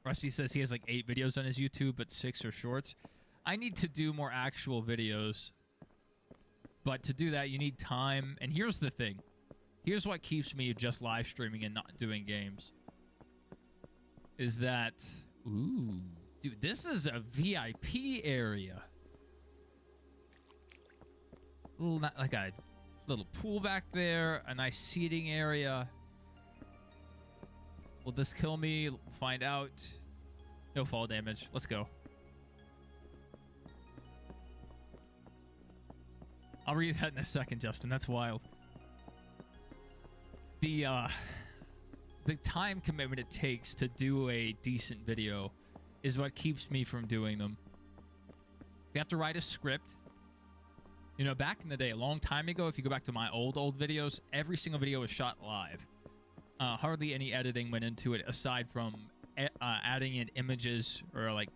Speaker 1: Rusty says he has like 8 videos on his YouTube, but 6 are shorts. I need to do more actual videos. But to do that, you need time. And here's the thing. Here's what keeps me just live streaming and not doing games. Is that... Ooh. Dude, this is a VIP area. Like a little pool back there. A nice seating area. Will this kill me? Find out. No fall damage. Let's go. I'll read that in a second, Justin. That's wild. The time commitment it takes to do a decent video is what keeps me from doing them. You have to write a script. You know, back in the day, a long time ago, if you go back to my old videos, every single video was shot live. Hardly any editing went into it aside from adding in images or like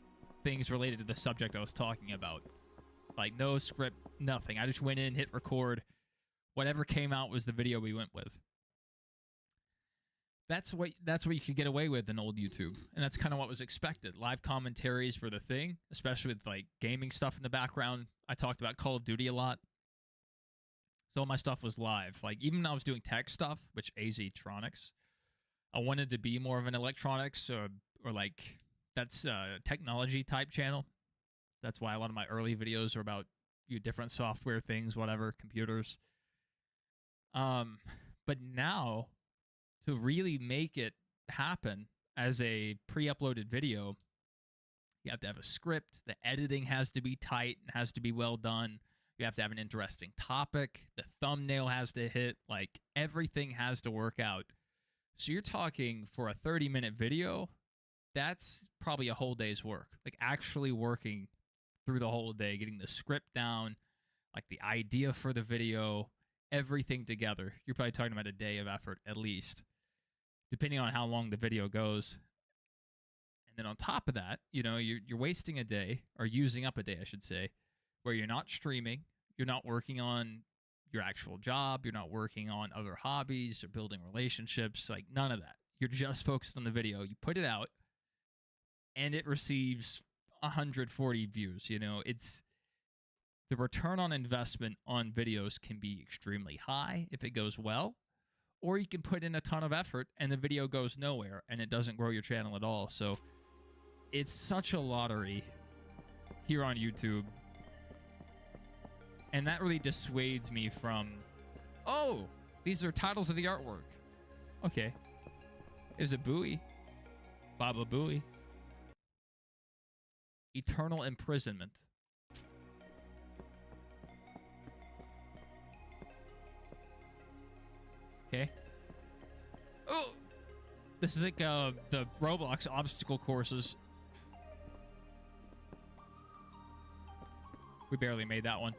Speaker 1: things related to the subject I was talking about. Like no script, nothing. I just went in, hit record. Whatever came out was the video we went with. That's what you could get away with in old YouTube, and that's kind of what was expected. Live commentaries were the thing, especially with like gaming stuff in the background. I talked about Call of Duty a lot, so all my stuff was live. Like even when I was doing tech stuff, which AZtronics, I wanted to be more of an electronics or like that's a technology type channel. That's why a lot of my early videos are about different software things, whatever, computers. But now, to really make it happen, as a pre-uploaded video, you have to have a script. The editing has to be tight and has to be well done. You have to have an interesting topic. The thumbnail has to hit. Like, everything has to work out. So you're talking for a 30-minute video, that's probably a whole day's work. Like, actually working through the whole day, getting the script down, like the idea for the video, everything together. You're probably talking about a day of effort at least, depending on how long the video goes. And then on top of that, you know, you're wasting a day, or using up a day, I should say, where you're not streaming, you're not working on your actual job, you're not working on other hobbies or building relationships, like none of that. You're just focused on the video. You put it out, and it receives 140 views. You know, it's the return on investment on videos can be extremely high if it goes well, or you can put in a ton of effort and the video goes nowhere and it doesn't grow your channel at all. So it's such a lottery here on YouTube. And that really dissuades me from, oh, these are titles of the artwork. Okay. There's a buoy. Baba Booey. Eternal Imprisonment. Okay. Oh! This is like the Roblox obstacle courses. We barely made that one.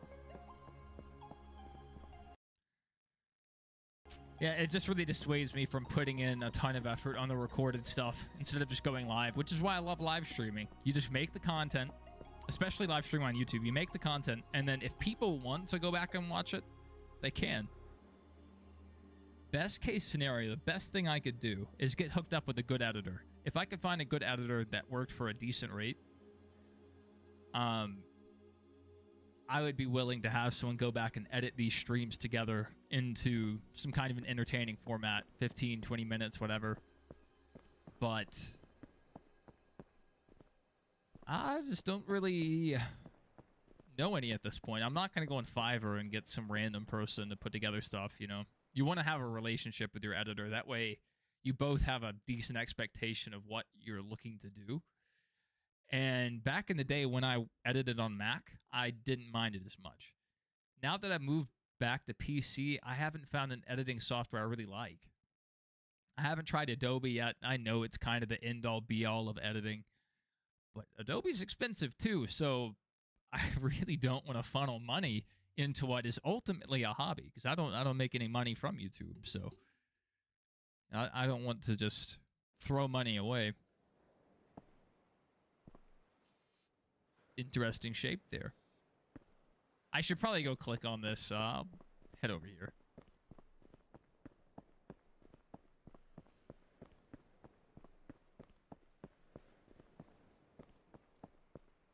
Speaker 1: Yeah, it just really dissuades me from putting in a ton of effort on the recorded stuff instead of just going live, which is why I love live streaming. You just make the content, especially live stream on YouTube. You make the content, and then if people want to go back and watch it, they can. Best case scenario, the best thing I could do is get hooked up with a good editor. If I could find a good editor that worked for a decent rate, I would be willing to have someone go back and edit these streams together into some kind of an entertaining format, 15, 20 minutes, whatever. But I just don't really know any at this point. I'm not going to go on Fiverr and get some random person to put together stuff, you know. You want to have a relationship with your editor. That way you both have a decent expectation of what you're looking to do. And back in the day when I edited on Mac, I didn't mind it as much. Now that I've moved back to PC, I haven't found an editing software I really like. I haven't tried Adobe yet. I know it's kind of the end-all be-all of editing, but Adobe's expensive too, so I really don't want to funnel money into what is ultimately a hobby, because I don't make any money from YouTube, so I don't want to just throw money away. Interesting shape there. I should probably go click on this. I'll head over here.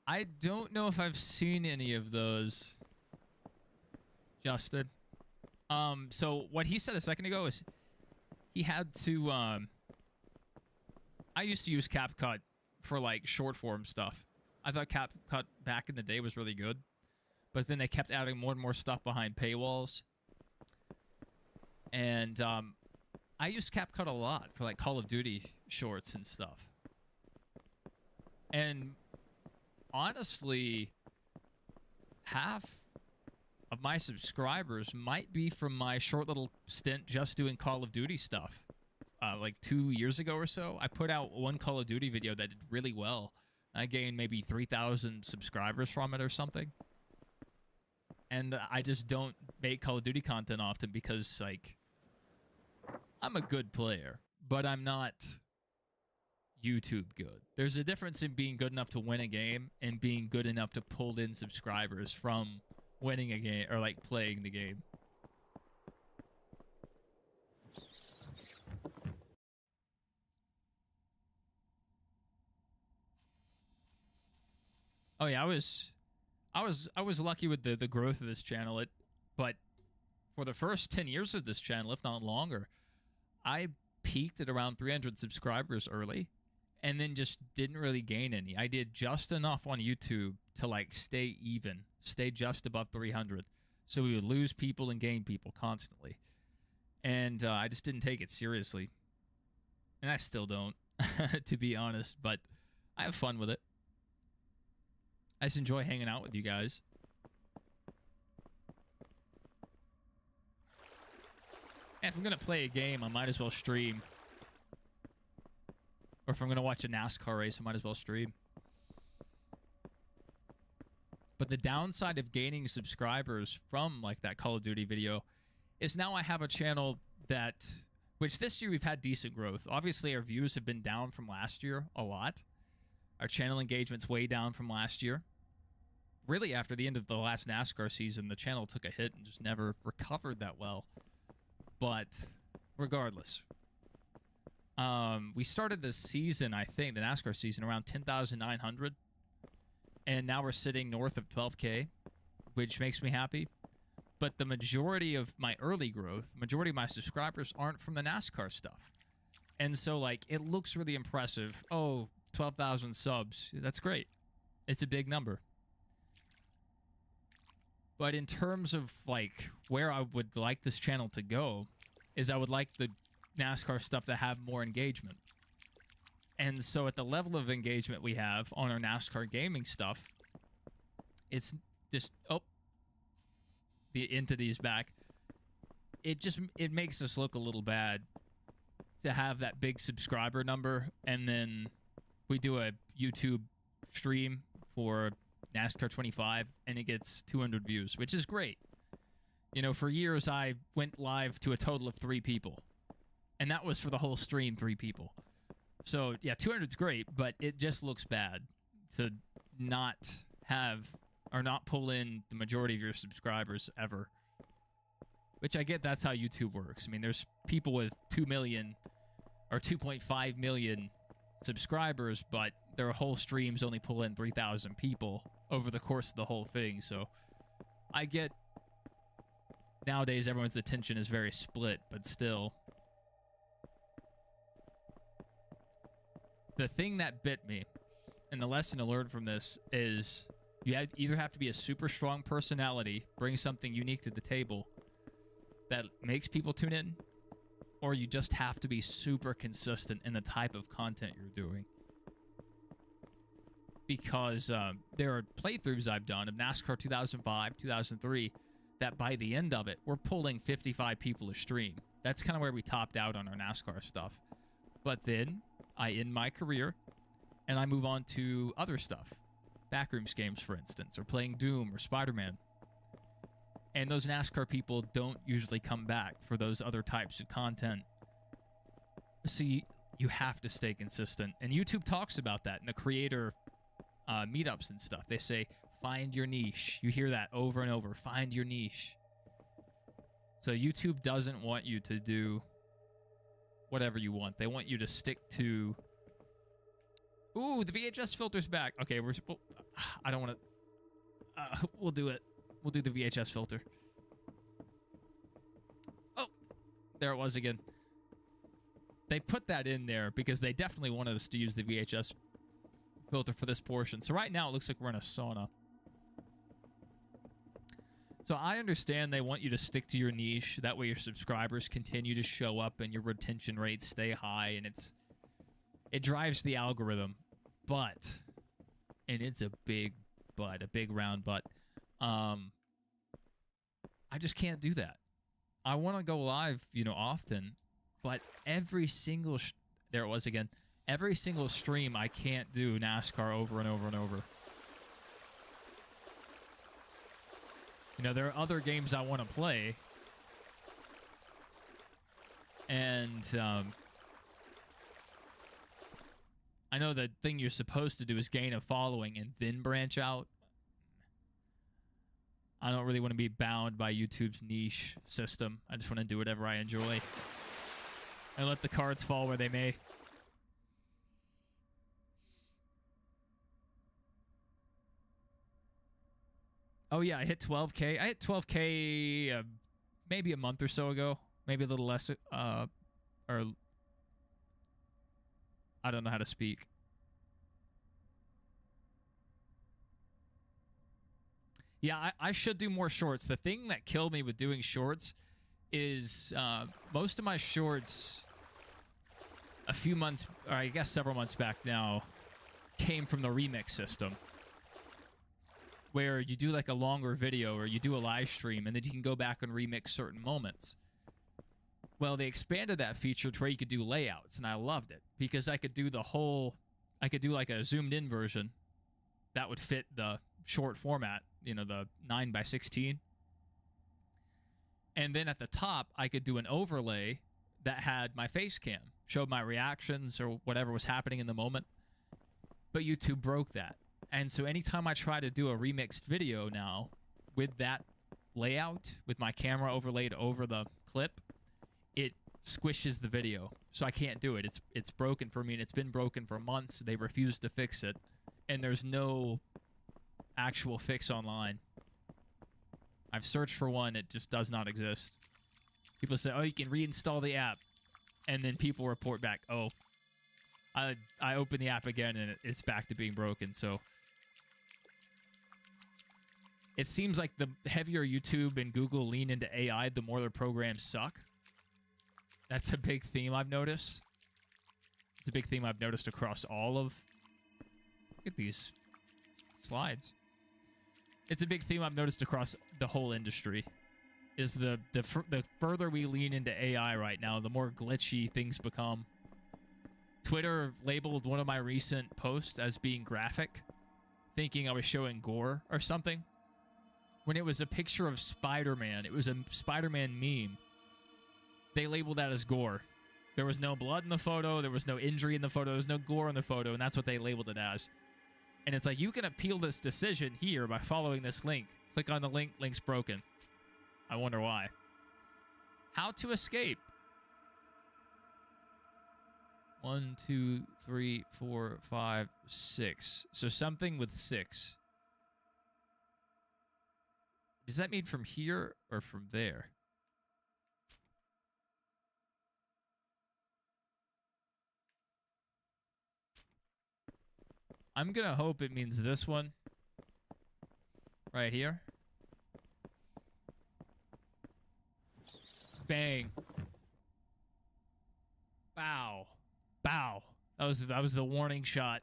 Speaker 1: I don't know if I've seen any of those, Justin. So what he said a second ago is he had to, I used to use CapCut for like short form stuff. I thought CapCut back in the day was really good, but then they kept adding more and more stuff behind paywalls. And I used CapCut a lot for like Call of Duty shorts and stuff. And honestly, half of my subscribers might be from my short little stint just doing Call of Duty stuff. Like 2 years ago or so, I put out one Call of Duty video that did really well. I gained maybe 3,000 subscribers from it or something. And I just don't make Call of Duty content often because, like, I'm a good player, but I'm not YouTube good. There's a difference in being good enough to win a game and being good enough to pull in subscribers from winning a game or, like, playing the game. Oh yeah, I was lucky with the growth of this channel. But for the first 10 years of this channel, if not longer, I peaked at around 300 subscribers early, and then just didn't really gain any. I did just enough on YouTube to like stay even, stay just above 300. So we would lose people and gain people constantly, and I just didn't take it seriously, and I still don't. to be honest, but I have fun with it. I just enjoy hanging out with you guys. And if I'm going to play a game, I might as well stream. Or if I'm going to watch a NASCAR race, I might as well stream. But the downside of gaining subscribers from like that Call of Duty video is now I have a channel that, which this year we've had decent growth. Obviously our views have been down from last year a lot. Our channel engagement's way down from last year. Really after the end of the last NASCAR season, the channel took a hit and just never recovered that well. But regardless, we started this season, I think, the NASCAR season, around 10,900. And now we're sitting north of 12K, which makes me happy. But the majority of my early growth, majority of my subscribers aren't from the NASCAR stuff. And so, like, it looks really impressive. Oh, 12,000 subs. That's great. It's a big number. But in terms of, like, where I would like this channel to go, is I would like the NASCAR stuff to have more engagement. And so at the level of engagement we have on our NASCAR gaming stuff, it's just, oh, the entity's back. It makes us look a little bad to have that big subscriber number, and then we do a YouTube stream for NASCAR 25, and it gets 200 views, which is great. You know, for years, I went live to a total of 3 people. And that was for the whole stream, 3 people. So, yeah, 200's great, but it just looks bad to not have, or not pull in the majority of your subscribers ever. Which I get that's how YouTube works. I mean, there's people with 2 million or 2.5 million subscribers, but their whole streams only pull in 3,000 people over the course of the whole thing. So I get nowadays everyone's attention is very split, but still. The thing that bit me, and the lesson to learn from this, is you either have to be a super strong personality, bring something unique to the table that makes people tune in, or you just have to be super consistent in the type of content you're doing. Because there are playthroughs I've done of NASCAR 2005, 2003, that by the end of it, we're pulling 55 people a stream. That's kind of where we topped out on our NASCAR stuff. But then I end my career, and I move on to other stuff. Backrooms games, for instance, or playing Doom or Spider-Man. And those NASCAR people don't usually come back for those other types of content. So you have to stay consistent. And YouTube talks about that in the creator meetups and stuff. They say, find your niche. You hear that over and over. Find your niche. So YouTube doesn't want you to do whatever you want. They want you to stick to... Ooh, the VHS filter's back. Okay, I don't want to... we'll do it. We'll do the VHS filter. Oh, there it was again. They put that in there because they definitely wanted us to use the VHS filter for this portion. So right now it looks like we're in a sauna. So I understand they want you to stick to your niche. That way your subscribers continue to show up and your retention rates stay high, and it drives the algorithm. But, and it's a big but, a big round but, I just can't do that. I want to go live, you know, often, but every single there it was again. Every single stream I can't do NASCAR over and over and over. You know, there are other games I want to play. And I know the thing you're supposed to do is gain a following and then branch out. I don't really want to be bound by YouTube's niche system. I just want to do whatever I enjoy. And let the cards fall where they may. Oh, yeah, I hit 12K. I hit 12K maybe a month or so ago. Maybe a little less. Or I don't know how to speak. Yeah, I should do more shorts. The thing that killed me with doing shorts is most of my shorts a few months, or I guess several months back now, came from the remix system, where you do like a longer video or you do a live stream and then you can go back and remix certain moments. Well, they expanded that feature to where you could do layouts, and I loved it because I could do I could do like a zoomed in version that would fit the short format, you know, the 9:16. And then at the top, I could do an overlay that had my face cam, showed my reactions or whatever was happening in the moment. But YouTube broke that. And so anytime I try to do a remixed video now with that layout, with my camera overlaid over the clip, it squishes the video. So I can't do it. It's broken for me, and it's been broken for months. They refused to fix it. And there's no actual fix online. I've searched for one. It just does not exist. People say, oh, you can reinstall the app. And then people report back, oh, I open the app again, and it's back to being broken. So it seems like the heavier YouTube and Google lean into AI, the more their programs suck. That's a big theme I've noticed. It's a big theme I've noticed across all of... Look at these slides. It's a big theme I've noticed across the whole industry. Is the further we lean into AI right now, the more glitchy things become. Twitter labeled one of my recent posts as being graphic, thinking I was showing gore or something, when it was a picture of Spider-Man. It was a Spider-Man meme. They labeled that as gore. There was no blood in the photo. There was no injury in the photo. There was no gore in the photo, and that's what they labeled it as. And it's like, you can appeal this decision here by following this link. Click on the link. Link's broken. I wonder why. How to escape. 1, 2, 3, 4, 5, 6. So something with 6. Does that mean from here or from there? I'm gonna hope it means this one. Right here. Bang. Bow. Bow. That was the warning shot.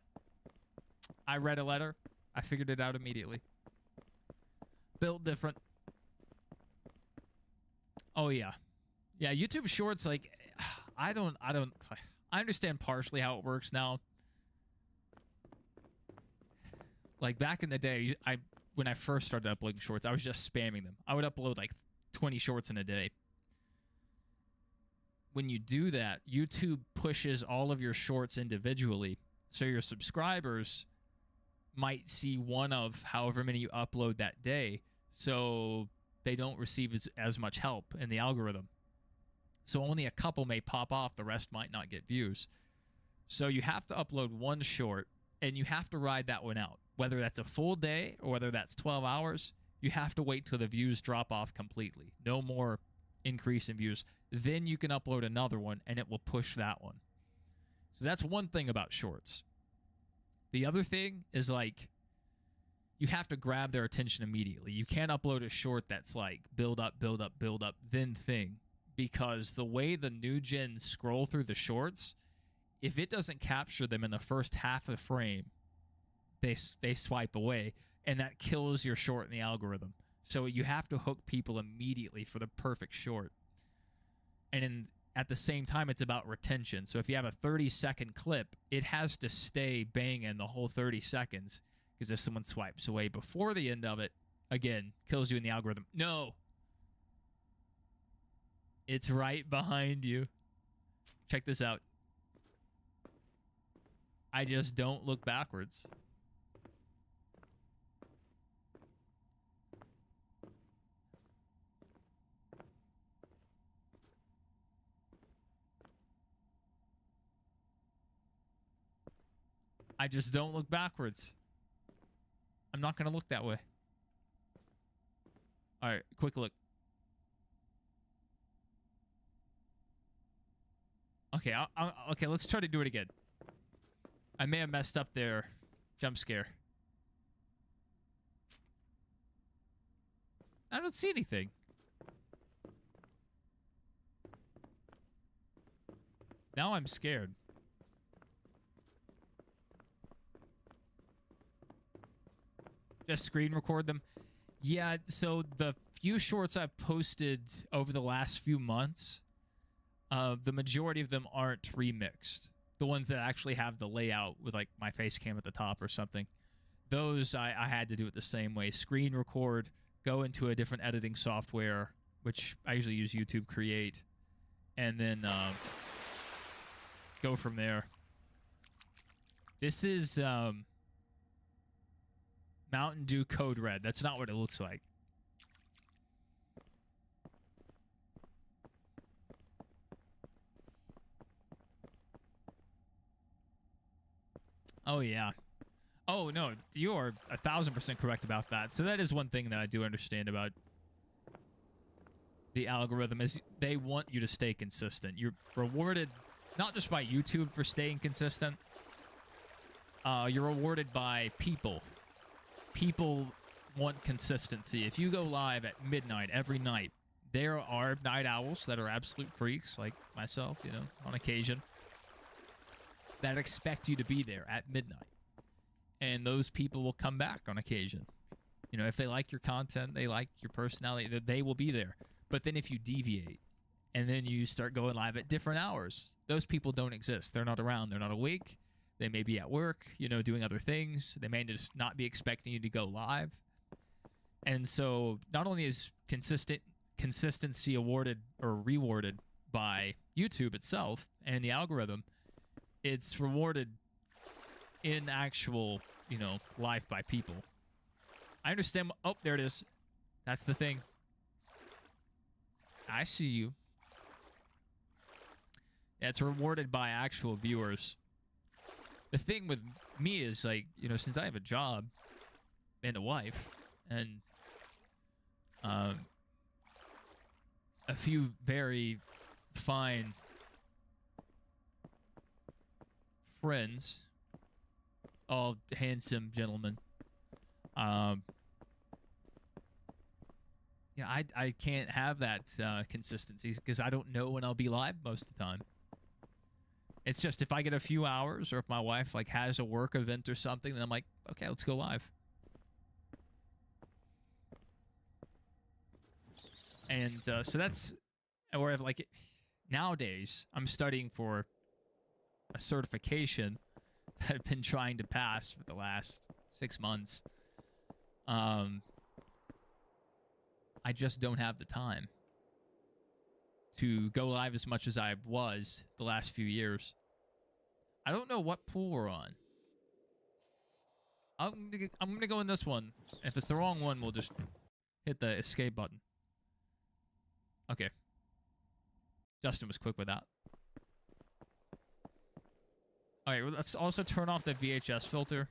Speaker 1: I read a letter. I figured it out immediately. Built different. Oh yeah. Yeah, YouTube Shorts, like, I understand partially how it works now. Like, back in the day, when I first started uploading shorts, I was just spamming them. I would upload like 20 shorts in a day. When you do that, YouTube pushes all of your shorts individually. So your subscribers might see one of however many you upload that day. So they don't receive as much help in the algorithm. So only a couple may pop off. The rest might not get views. So you have to upload one short, and you have to ride that one out. Whether that's a full day or whether that's 12 hours, you have to wait till the views drop off completely. No more increase in views. Then you can upload another one, and it will push that one. So that's one thing about shorts. The other thing is, like, you have to grab their attention immediately. You can't upload a short that's like build up, build up, build up, then thing. Because the way the new gen scroll through the shorts, if it doesn't capture them in the first half of the frame, they swipe away, and that kills your short in the algorithm. So you have to hook people immediately for the perfect short. And at the same time, it's about retention. So if you have a 30-second clip, it has to stay banging the whole 30 seconds, because if someone swipes away before the end of it, again, kills you in the algorithm. No! It's right behind you. Check this out. I just don't look backwards. I just don't look backwards. I'm not going to look that way. All right, quick look. Okay, okay, let's try to do it again. I may have messed up there. Jump scare. I don't see anything. Now I'm scared. Just screen record them. Yeah, so the few shorts I've posted over the last few months, the majority of them aren't remixed. The ones that actually have the layout with like my face cam at the top or something, those I had to do it the same way. Screen record, go into a different editing software, which I usually use YouTube Create, and then go from there. This is Mountain Dew Code Red. That's not what it looks like. Oh, yeah. Oh, no. You are 1,000% correct about that. So that is one thing that I do understand about the algorithm is they want you to stay consistent. You're rewarded not just by YouTube for staying consistent. You're rewarded by people. People want consistency. If you go live at midnight every night, there are night owls that are absolute freaks like myself, you know, on occasion, that expect you to be there at midnight. And those people will come back on occasion. You know, if they like your content, they like your personality, they will be there. But then if you deviate and then you start going live at different hours, those people don't exist. They're not around. They're not awake. They may be at work, you know, doing other things. They may just not be expecting you to go live. And so not only is consistency awarded or rewarded by YouTube itself and the algorithm, it's rewarded in actual, you know, life by people. I understand. Oh, there it is. That's the thing. I see you. Yeah, it's rewarded by actual viewers. The thing with me is, like, you know, since I have a job and a wife and a few very fine friends, all handsome gentlemen, yeah, I can't have that consistency because I don't know when I'll be live most of the time. It's just if I get a few hours or if my wife like has a work event or something, then I'm like, okay, let's go live. And so that's where I've like nowadays I'm studying for a certification that I've been trying to pass for the last 6 months. I just don't have the time to go live as much as I was the last few years. I don't know what pool we're on. I'm gonna go in this one. If it's the wrong one, we'll just hit the escape button. Okay. Justin was quick with that. Alright, well, let's also turn off the VHS filter.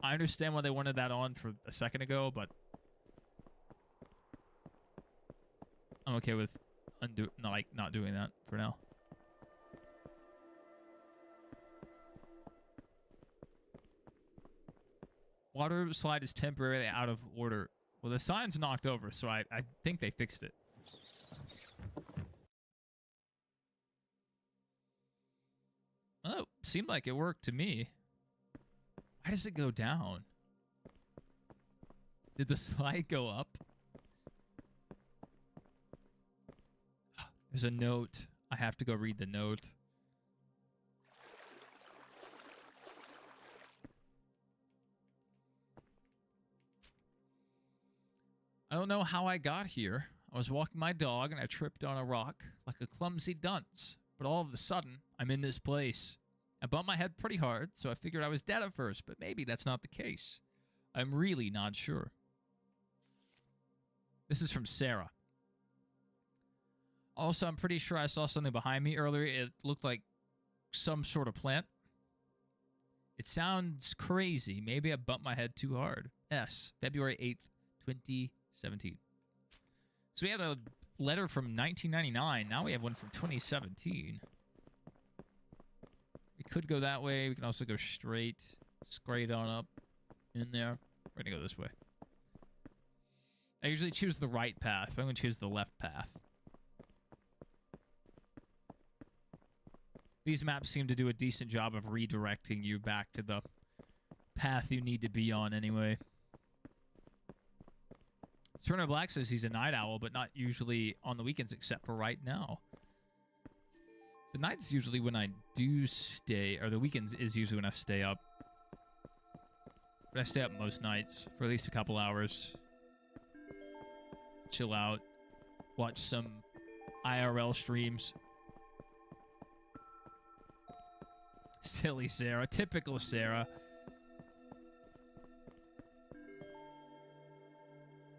Speaker 1: I understand why they wanted that on for a second ago, but I'm okay with not doing that for now. Water slide is temporarily out of order. Well, the sign's knocked over, so I think they fixed it. Oh, seemed like it worked to me. Why does it go down? Did the slide go up? There's a note. I have to go read the note. I don't know how I got here. I was walking my dog and I tripped on a rock like a clumsy dunce. But all of a sudden, I'm in this place. I bumped my head pretty hard, so I figured I was dead at first, but maybe that's not the case. I'm really not sure. This is from Sarah. Also, I'm pretty sure I saw something behind me earlier. It looked like some sort of plant. It sounds crazy. Maybe I bumped my head too hard. S. February 8th, 2017. So we had a letter from 1999. Now we have one from 2017. We could go that way. We can also go straight on up in there. We're going to go this way. I usually choose the right path. I'm going to choose the left path. These maps seem to do a decent job of redirecting you back to the path you need to be on anyway. Turner Black says he's a night owl, but not usually on the weekends except for right now. The night's usually when I do stay, or the weekends is usually when I stay up. But I stay up most nights for at least a couple hours. Chill out. Watch some IRL streams. Silly Sarah. Typical Sarah.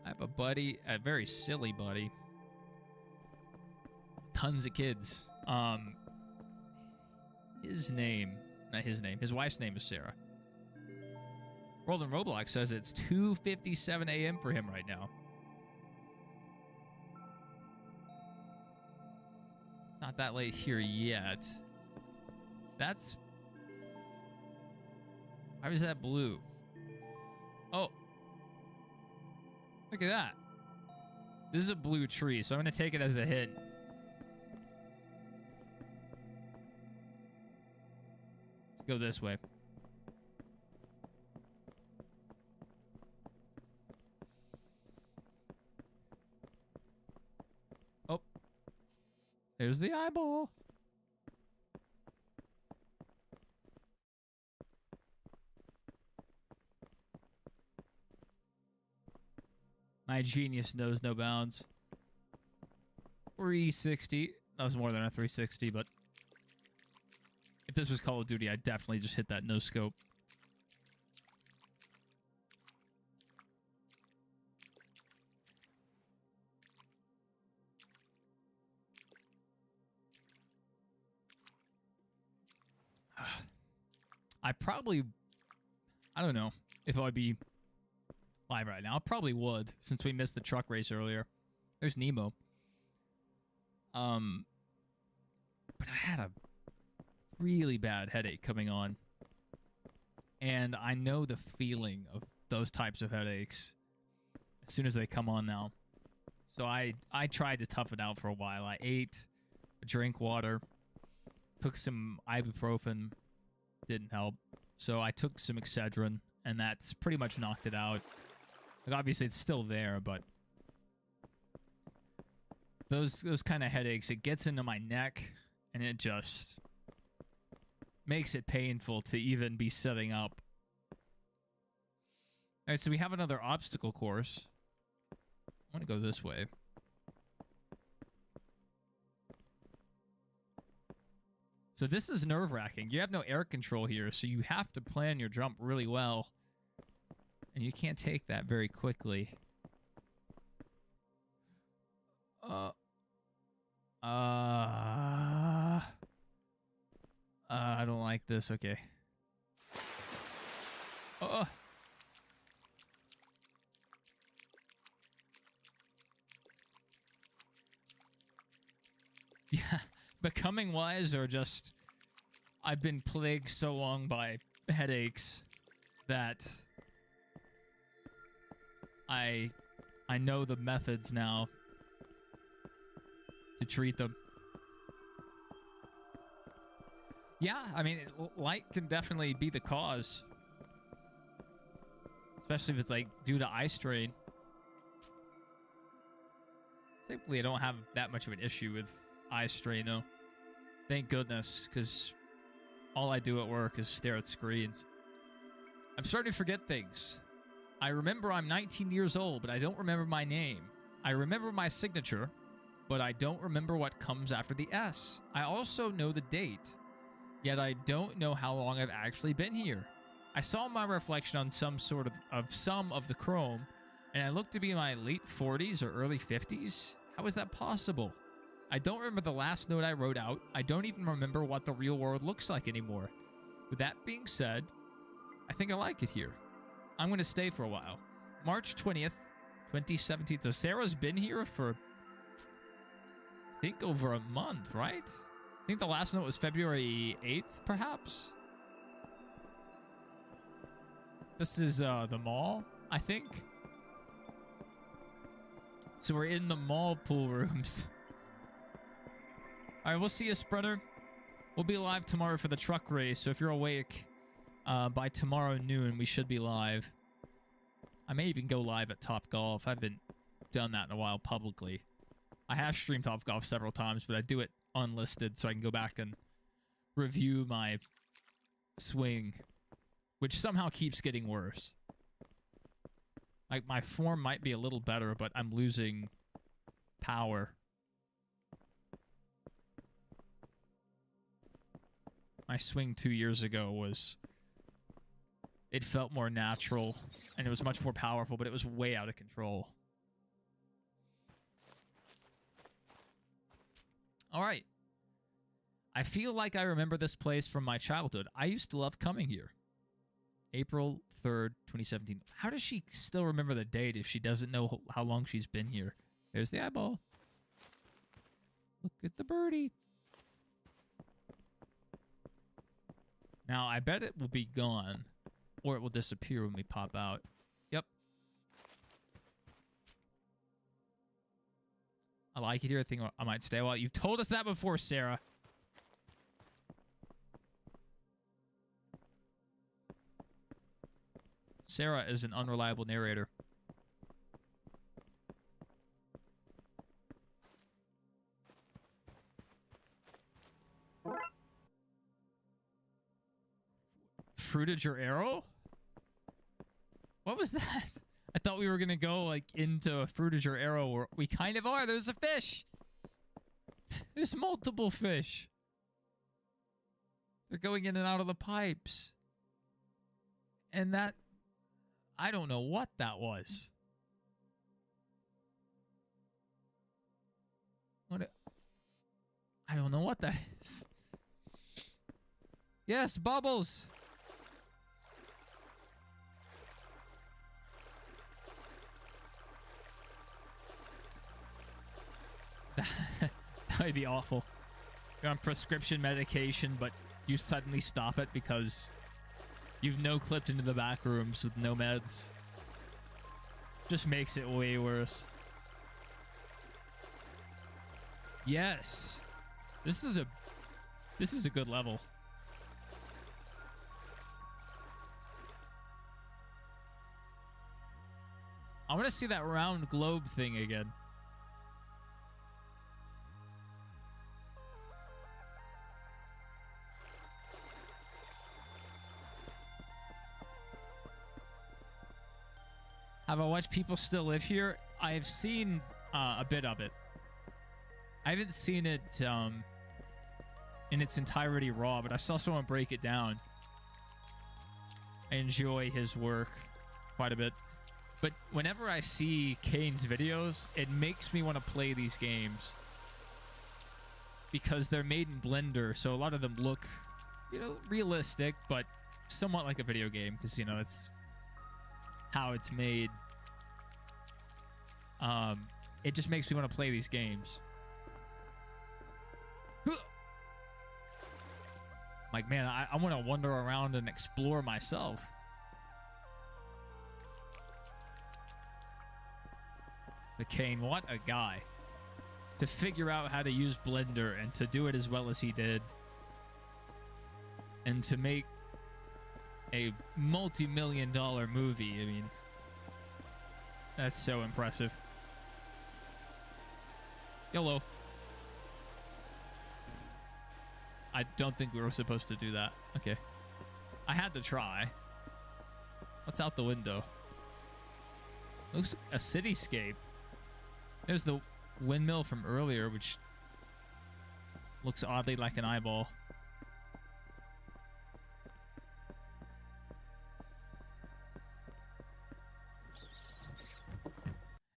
Speaker 1: I have a buddy, a very silly buddy. Tons of kids. His wife's name is Sarah. Rolling Roblox says it's 2:57 a.m. for him right now. It's not that late here yet. That's... How is that blue? Oh. Look at that. This is a blue tree, so I'm going to take it as a hint. Let's go this way. Oh. There's the eyeball. My genius knows no bounds. 360. That was more than a 360, but if this was Call of Duty, I'd definitely just hit that no scope. I don't know if I'd be live right now. I probably would, since we missed the truck race earlier. There's Nemo. But I had a really bad headache coming on. And I know the feeling of those types of headaches as soon as they come on now. So I tried to tough it out for a while. I ate, drank water, took some ibuprofen. Didn't help. So I took some Excedrin, and that's pretty much knocked it out. Like, obviously, it's still there, but those kind of headaches, it gets into my neck, and it just makes it painful to even be setting up. All right, so we have another obstacle course. I want to go this way. So this is nerve-wracking. You have no air control here, so you have to plan your jump really well. And you can't take that very quickly. I don't like this. Okay. Yeah. Becoming wise, or just I've been plagued so long by headaches that I know the methods now to treat them. Yeah, I mean, light can definitely be the cause, especially if it's like due to eye strain. Thankfully, I don't have that much of an issue with eye strain, though. Thank goodness, because all I do at work is stare at screens. I'm starting to forget things. I remember I'm 19 years old, but I don't remember my name. I remember my signature, but I don't remember what comes after the S. I also know the date, yet I don't know how long I've actually been here. I saw my reflection on some of the chrome, and I looked to be in my late 40s or early 50s. How is that possible? I don't remember the last note I wrote out. I don't even remember what the real world looks like anymore. With that being said, I think I like it here. I'm going to stay for a while. March 20th, 2017. So Sarah's been here for, I think, over a month, right? I think the last note was February 8th, perhaps? This is the mall, I think. So we're in the mall pool rooms. All right, we'll see you, Sprinter. We'll be live tomorrow for the truck race, so if you're awake by tomorrow noon, we should be live. I may even go live at Top Golf. I haven't done that in a while publicly. I have streamed Top Golf several times, but I do it unlisted so I can go back and review my swing, which somehow keeps getting worse. Like, my form might be a little better, but I'm losing power. My swing 2 years ago was... It felt more natural, and it was much more powerful, but it was way out of control. All right. I feel like I remember this place from my childhood. I used to love coming here. April 3rd, 2017. How does she still remember the date if she doesn't know how long she's been here? There's the eyeball. Look at the birdie. Now, I bet it will be gone, or it will disappear when we pop out. Yep. I like it here. I think I might stay a while. You've told us that before, Sarah. Sarah is an unreliable narrator. Fruited your arrow? What was that? I thought we were gonna go like into a fruited your arrow, or we kind of are. There's a fish. There's multiple fish. They're going in and out of the pipes. And that, I don't know what that was. I don't know what that is. Yes, bubbles. That would be awful. You're on prescription medication, but you suddenly stop it because you've no-clipped into the back rooms with no meds. Just makes it way worse. Yes. This is a good level. I want to see that round globe thing again. Have I watched people still live here? I've seen a bit of it. I haven't seen it in its entirety raw, but I saw someone break it down. I enjoy his work quite a bit. But whenever I see Kane's videos, it makes me want to play these games. Because they're made in Blender, so a lot of them look, you know, realistic, but somewhat like a video game, because, you know, it's how it's made. It just makes me want to play these games. Like, man, I want to wander around and explore myself. But Kane, what a guy. To figure out how to use Blender and to do it as well as he did. And to make a multi-million-dollar movie. I mean, that's so impressive. YOLO. I don't think we were supposed to do that. Okay. I had to try. What's out the window? Looks like a cityscape. There's the windmill from earlier, which looks oddly like an eyeball.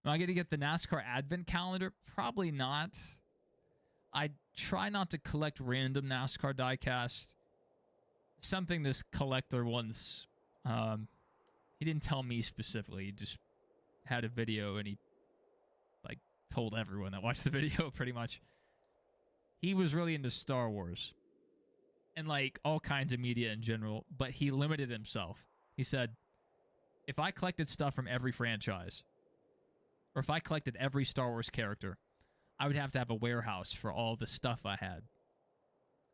Speaker 1: Am I going to get the NASCAR advent calendar? Probably not. I try not to collect random NASCAR diecast. Something this collector once, he didn't tell me specifically. He just had a video and he like told everyone that watched the video pretty much. He was really into Star Wars and like all kinds of media in general, but he limited himself. He said, if I collected stuff from every franchise, or if I collected every Star Wars character, I would have to have a warehouse for all the stuff I had.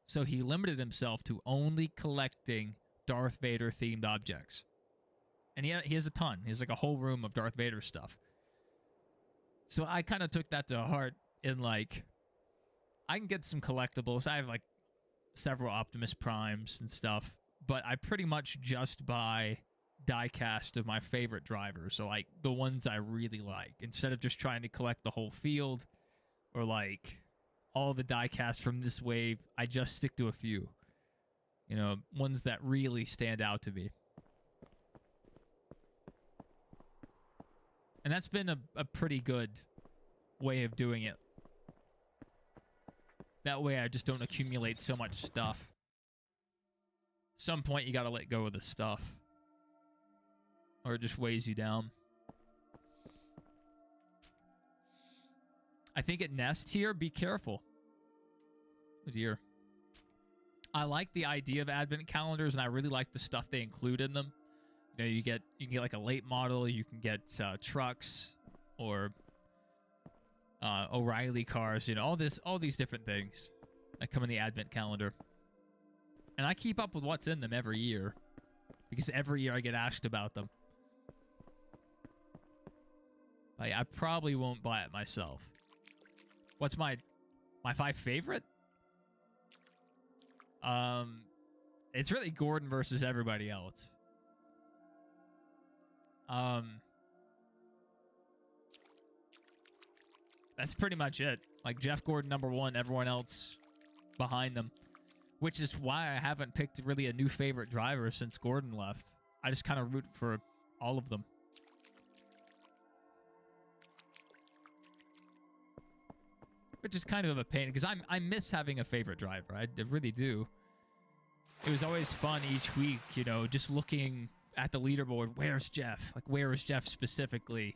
Speaker 1: So he limited himself to only collecting Darth Vader themed objects. And he has a ton. He has like a whole room of Darth Vader stuff. So I kind of took that to heart in like, I can get some collectibles. I have like several Optimus Primes and stuff, but I pretty much just buy diecast of my favorite drivers. So like the ones I really like, instead of just trying to collect the whole field or like all the diecast from this wave. I just stick to a few, you know, ones that really stand out to me. And that's been a pretty good way of doing it. That way I just don't accumulate so much stuff. Some point you gotta let go of the stuff, or it just weighs you down. I think it nests here. Be careful. Oh dear. I like the idea of advent calendars, and I really like the stuff they include in them. You know, you can get like a late model. You can get trucks or O'Reilly cars. You know, all these different things that come in the advent calendar. And I keep up with what's in them every year, because every year I get asked about them. I probably won't buy it myself. What's my 5 favorite? It's really Gordon versus everybody else. That's pretty much it. Like Jeff Gordon #1, everyone else behind them. Which is why I haven't picked really a new favorite driver since Gordon left. I just kind of root for all of them. Which is kind of a pain, because I miss having a favorite driver. I really do. It was always fun each week, you know, just looking at the leaderboard. Where's Jeff? Like, where is Jeff specifically?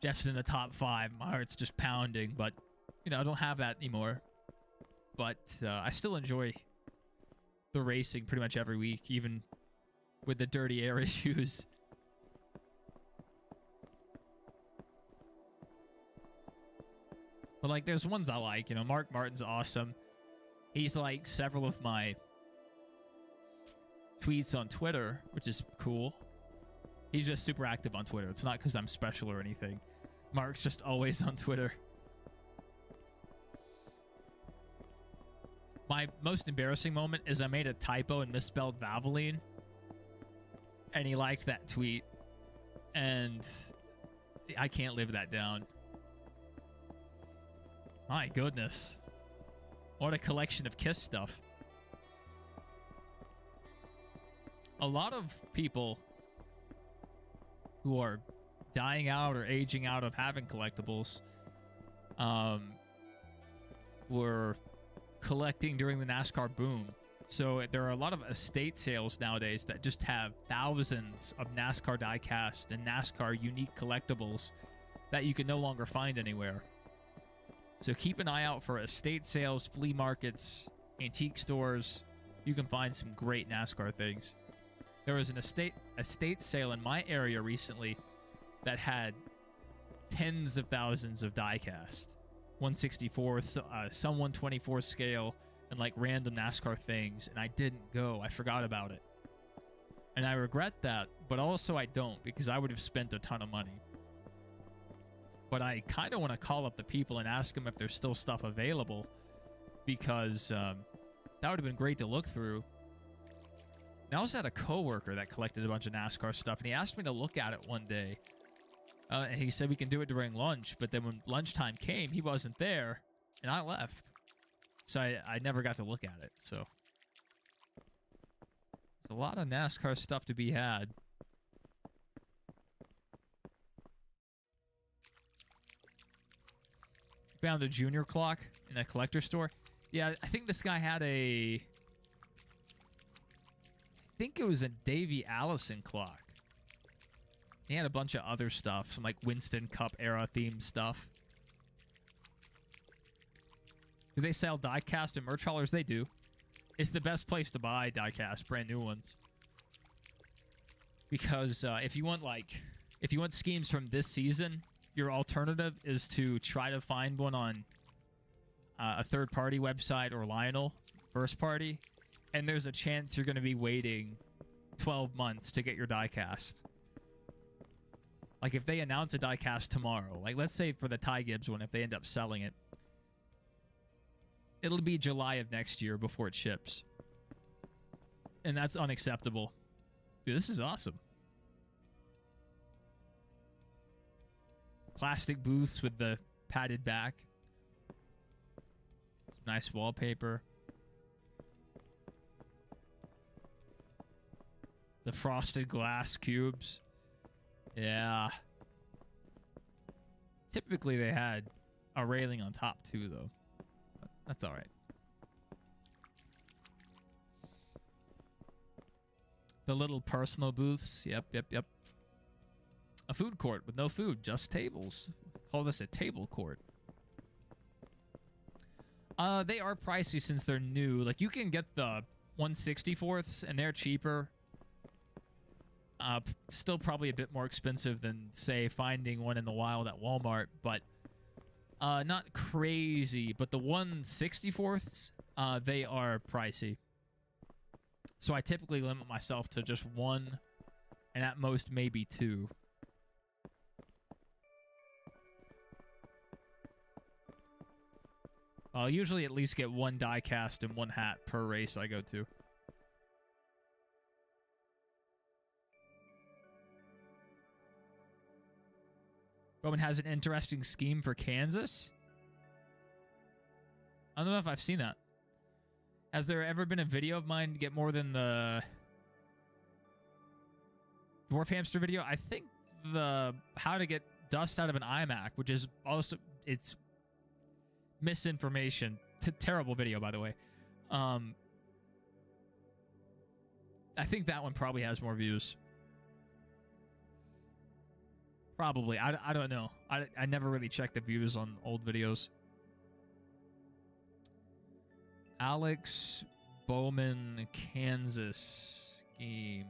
Speaker 1: Jeff's in the top 5. My heart's just pounding, but, you know, I don't have that anymore. But I still enjoy the racing pretty much every week, even with the dirty air issues. But, like, there's ones I like. You know, Mark Martin's awesome. He's like several of my tweets on Twitter, which is cool. He's just super active on Twitter. It's not because I'm special or anything. Mark's just always on Twitter. My most embarrassing moment is I made a typo and misspelled Valvoline. And he liked that tweet. And I can't live that down. My goodness. What a collection of KISS stuff. A lot of people who are dying out or aging out of having collectibles were collecting during the NASCAR boom. So there are a lot of estate sales nowadays that just have thousands of NASCAR diecast and NASCAR unique collectibles that you can no longer find anywhere. So keep an eye out for estate sales, flea markets, antique stores. You can find some great NASCAR things. There was an estate sale in my area recently that had tens of thousands of diecast. 164, some 124 scale, and like random NASCAR things, and I didn't go. I forgot about it. And I regret that, but also I don't, because I would have spent a ton of money. But I kind of want to call up the people and ask them if there's still stuff available, because that would have been great to look through. And I also had a coworker that collected a bunch of NASCAR stuff, and he asked me to look at it one day. And he said we can do it during lunch, but then when lunchtime came, he wasn't there, and I left. So I never got to look at it, so. There's a lot of NASCAR stuff to be had. Found a junior clock in a collector store. Yeah, I think this guy had a... I think it was a Davey Allison clock. He had a bunch of other stuff, some like Winston Cup era themed stuff. Do they sell diecast and merch haulers? They do. It's the best place to buy diecast, brand new ones. Because if you want schemes from this season, your alternative is to try to find one on a third-party website or Liminal, first party, and there's a chance you're going to be waiting 12 months to get your diecast. Like if they announce a diecast tomorrow, like let's say for the Ty Gibbs one, if they end up selling it, it'll be July of next year before it ships. And that's unacceptable. Dude, this is awesome. Plastic booths with the padded back. Some nice wallpaper. The frosted glass cubes. Yeah. Typically they had a railing on top too, though. But that's all right. The little personal booths. Yep. A food court with no food, just tables. Call this a table court. They are pricey since they're new. Like you can get the 1/64ths and they're cheaper. Still probably a bit more expensive than, say, finding one in the wild at Walmart, but not crazy. But the 1/64ths, they are pricey. So I typically limit myself to just one, and at most maybe two. I'll usually at least get one die cast and one hat per race I go to. Roman has an interesting scheme for Kansas. I don't know if I've seen that. Has there ever been a video of mine get more than the Dwarf Hamster video? I think the how to get dust out of an iMac, which is also, it's misinformation. Terrible video, by the way. I think that one probably has more views. Probably. I don't know. I never really checked the views on old videos. Alex Bowman, Kansas scheme.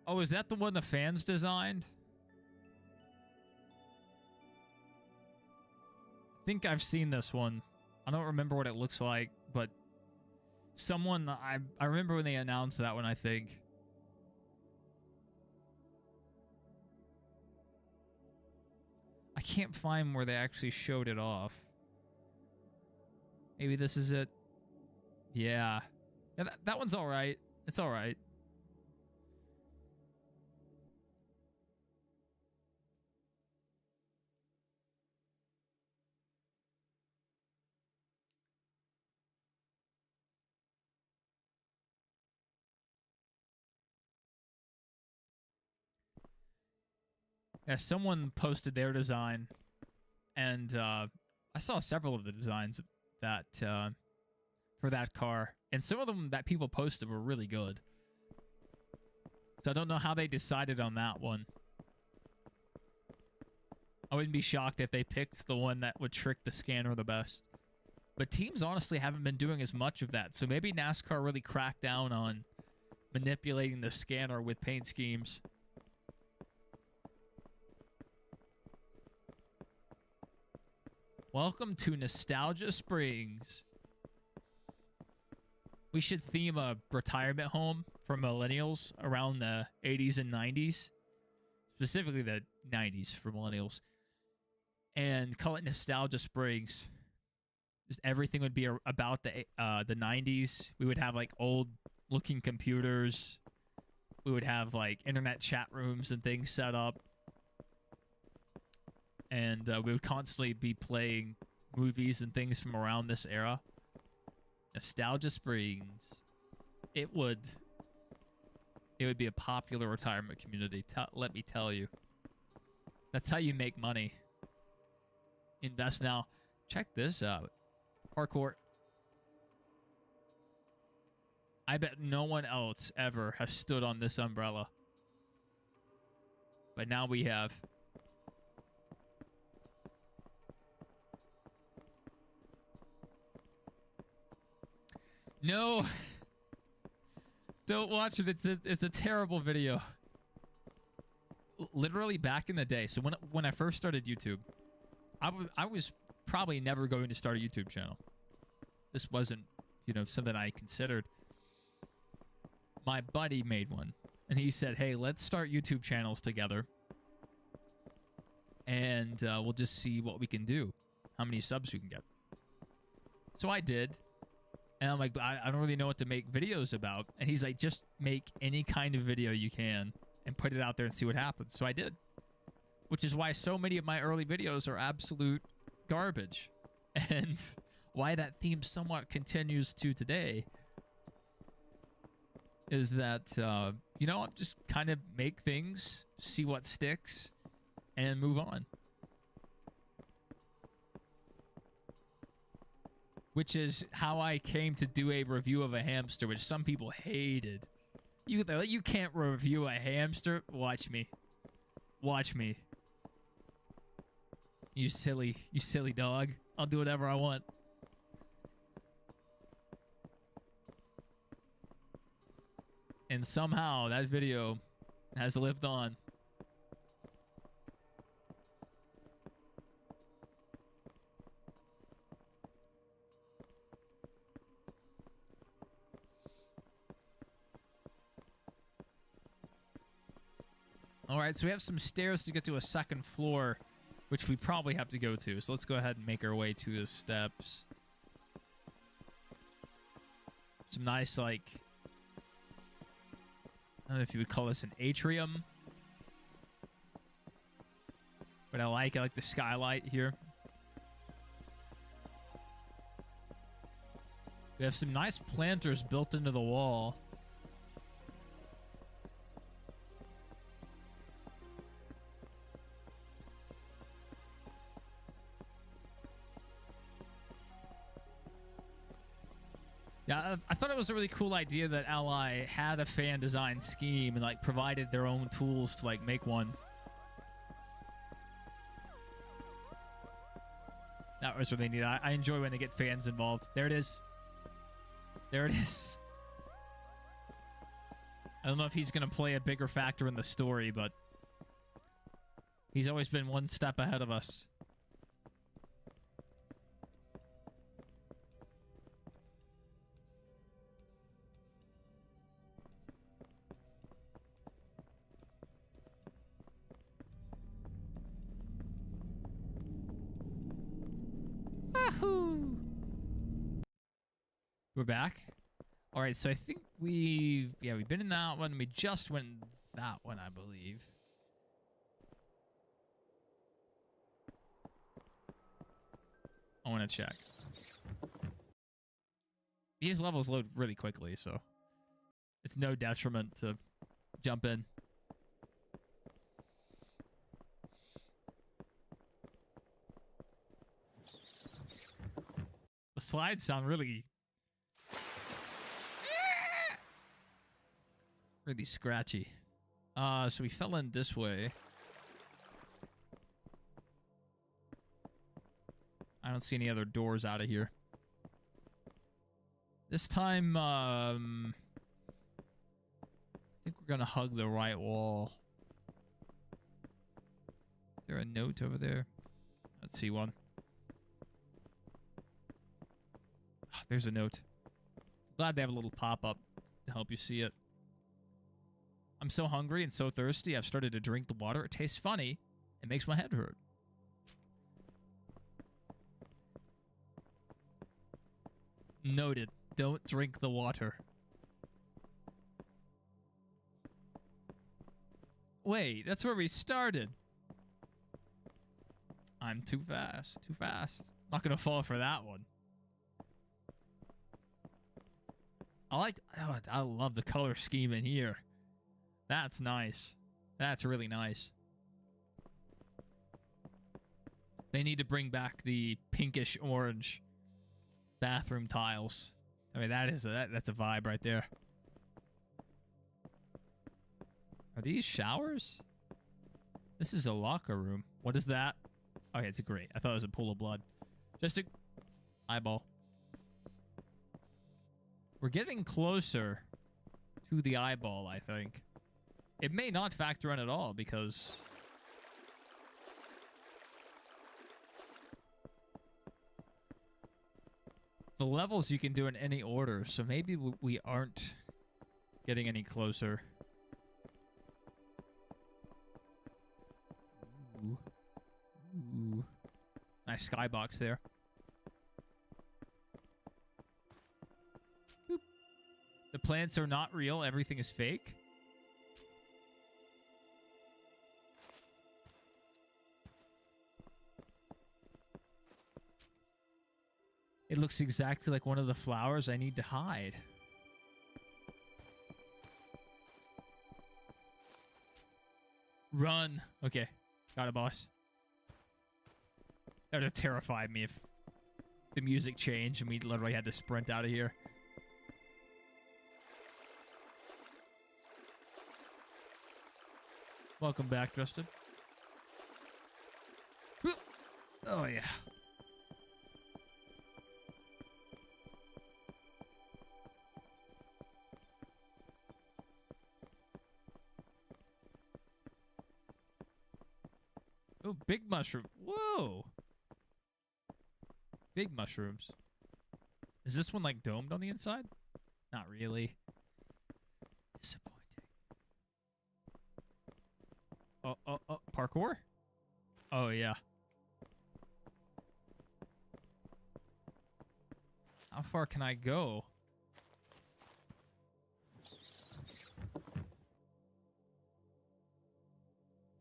Speaker 1: Oh, is that the one the fans designed? I think I've seen this one. I don't remember what it looks like, but someone, I remember when they announced that one, I think. I can't find where they actually showed it off. Maybe this is it. Yeah. Yeah, that one's all right. It's all right. Yeah, someone posted their design, and I saw several of the designs that for that car, and some of them that people posted were really good. So I don't know how they decided on that one. I wouldn't be shocked if they picked the one that would trick the scanner the best. But teams honestly haven't been doing as much of that, so maybe NASCAR really cracked down on manipulating the scanner with paint schemes. Welcome to Nostalgia Springs. We should theme a retirement home for millennials around the 80s and 90s. Specifically the 90s for millennials. And call it Nostalgia Springs. Just everything would be about the 90s. We would have like old looking computers. We would have like internet chat rooms and things set up. And we would constantly be playing movies and things from around this era. Nostalgia Springs. It would be a popular retirement community. Let me tell you. That's how you make money. Invest now. Check this out. Parkour. I bet no one else ever has stood on this umbrella. But now we have. No. Don't watch it. It's a terrible video. literally back in the day. So when I first started YouTube, I was probably never going to start a YouTube channel. This wasn't, you know, something I considered. My buddy made one, and he said, "Hey, let's start YouTube channels together, and we'll just see what we can do, how many subs we can get." So I did, and I'm like, I don't really know what to make videos about. And he's like, just make any kind of video you can and put it out there and see what happens. So I did, which is why so many of my early videos are absolute garbage, and why that theme somewhat continues to today. Is that, you know, just kind of make things, see what sticks, and move on. Which is how I came to do a review of a hamster, which some people hated. They're like, you can't review a hamster? Watch me. Watch me. You silly dog. I'll do whatever I want. And somehow that video has lived on. All right, so we have some stairs to get to a second floor, which we probably have to go to. So let's go ahead and make our way to the steps. Some nice, like, I don't know if you would call this an atrium, but I like the skylight here. We have some nice planters built into the wall. Yeah, I thought it was a really cool idea that Ally had a fan design scheme and like provided their own tools to like make one. That was really neat. I enjoy when they get fans involved. There it is. There it is. I don't know if he's going to play a bigger factor in the story, but he's always been one step ahead of us. We're back. All right, so I think we've been in that one. We just went in that one, I believe. I want to check. These levels load really quickly, so it's no detriment to jump in. The slides sound really scratchy. So we fell in this way. I don't see any other doors out of here. This time, I think we're gonna hug the right wall. Is there a note over there? Let's see one. Oh, there's a note. Glad they have a little pop-up to help you see it. I'm so hungry and so thirsty, I've started to drink the water. It tastes funny. It makes my head hurt. Noted. Don't drink the water. Wait, that's where we started. I'm too fast. Too fast. Not gonna fall for that one. I love the color scheme in here. That's nice. That's really nice. They need to bring back the pinkish orange bathroom tiles. I mean, that's a vibe right there. Are these showers? This is a locker room. What is that? Okay, it's a grate. I thought it was a pool of blood. Just a eyeball. We're getting closer to the eyeball, I think. It may not factor in at all because the levels you can do in any order, so maybe we aren't getting any closer. Ooh. Ooh. Nice skybox there. Boop. The plants are not real. Everything is fake. It looks exactly like one of the flowers I need to hide. Run. Okay. Got it, boss. That would have terrified me if the music changed and we literally had to sprint out of here. Welcome back, Justin. Oh, yeah. Oh, big mushroom. Whoa. Big mushrooms. Is this one like domed on the inside? Not really. Disappointing. Oh, parkour? Oh, yeah. How far can I go?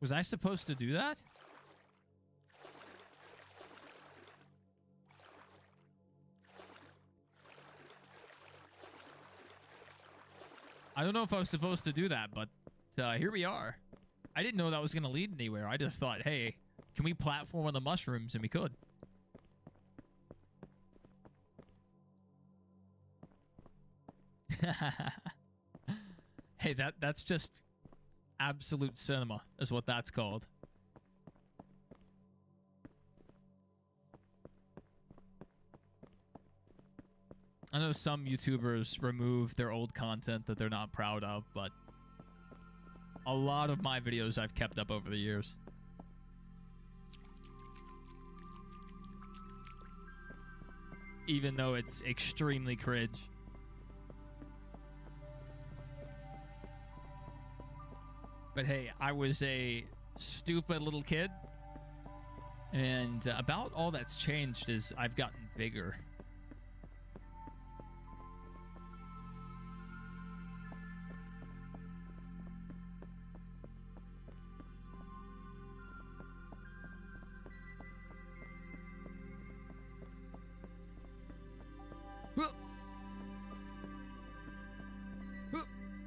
Speaker 1: Was I supposed to do that? I don't know if I was supposed to do that, but here we are. I didn't know that was going to lead anywhere. I just thought, hey, can we platform on the mushrooms? And we could. Hey, that's just absolute cinema is what that's called. I know some YouTubers remove their old content that they're not proud of, but a lot of my videos I've kept up over the years. Even though it's extremely cringe. But hey, I was a stupid little kid. And about all that's changed is I've gotten bigger.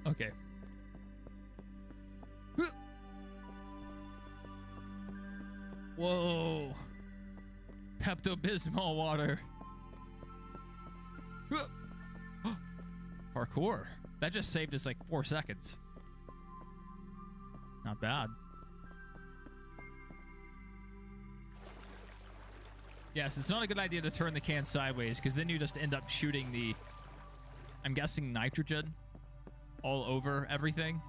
Speaker 1: Okay. Whoa. Pepto-Bismol water. Parkour. That just saved us like 4 seconds. Not bad. Yes, it's not a good idea to turn the can sideways because then you just end up shooting the, I'm guessing, nitrogen all over everything.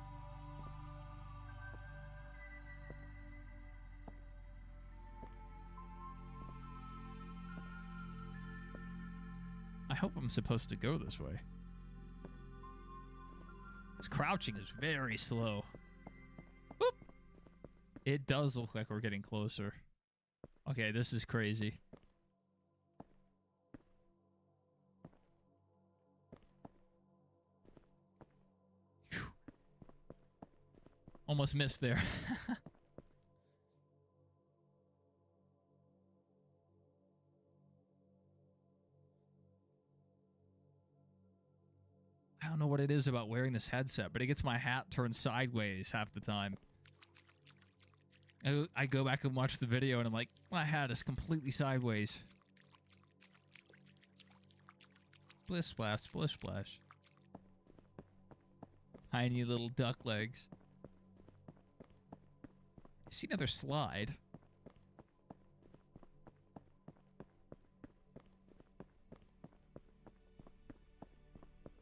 Speaker 1: I hope I'm supposed to go this way. This crouching is very slow. Whoop. It does look like we're getting closer. Okay, this is crazy. Whew. Almost missed there. I don't know what it is about wearing this headset, but it gets my hat turned sideways half the time. I go back and watch the video and I'm like, my hat is completely sideways. Splish splash, splish splash. Tiny little duck legs. I see another slide.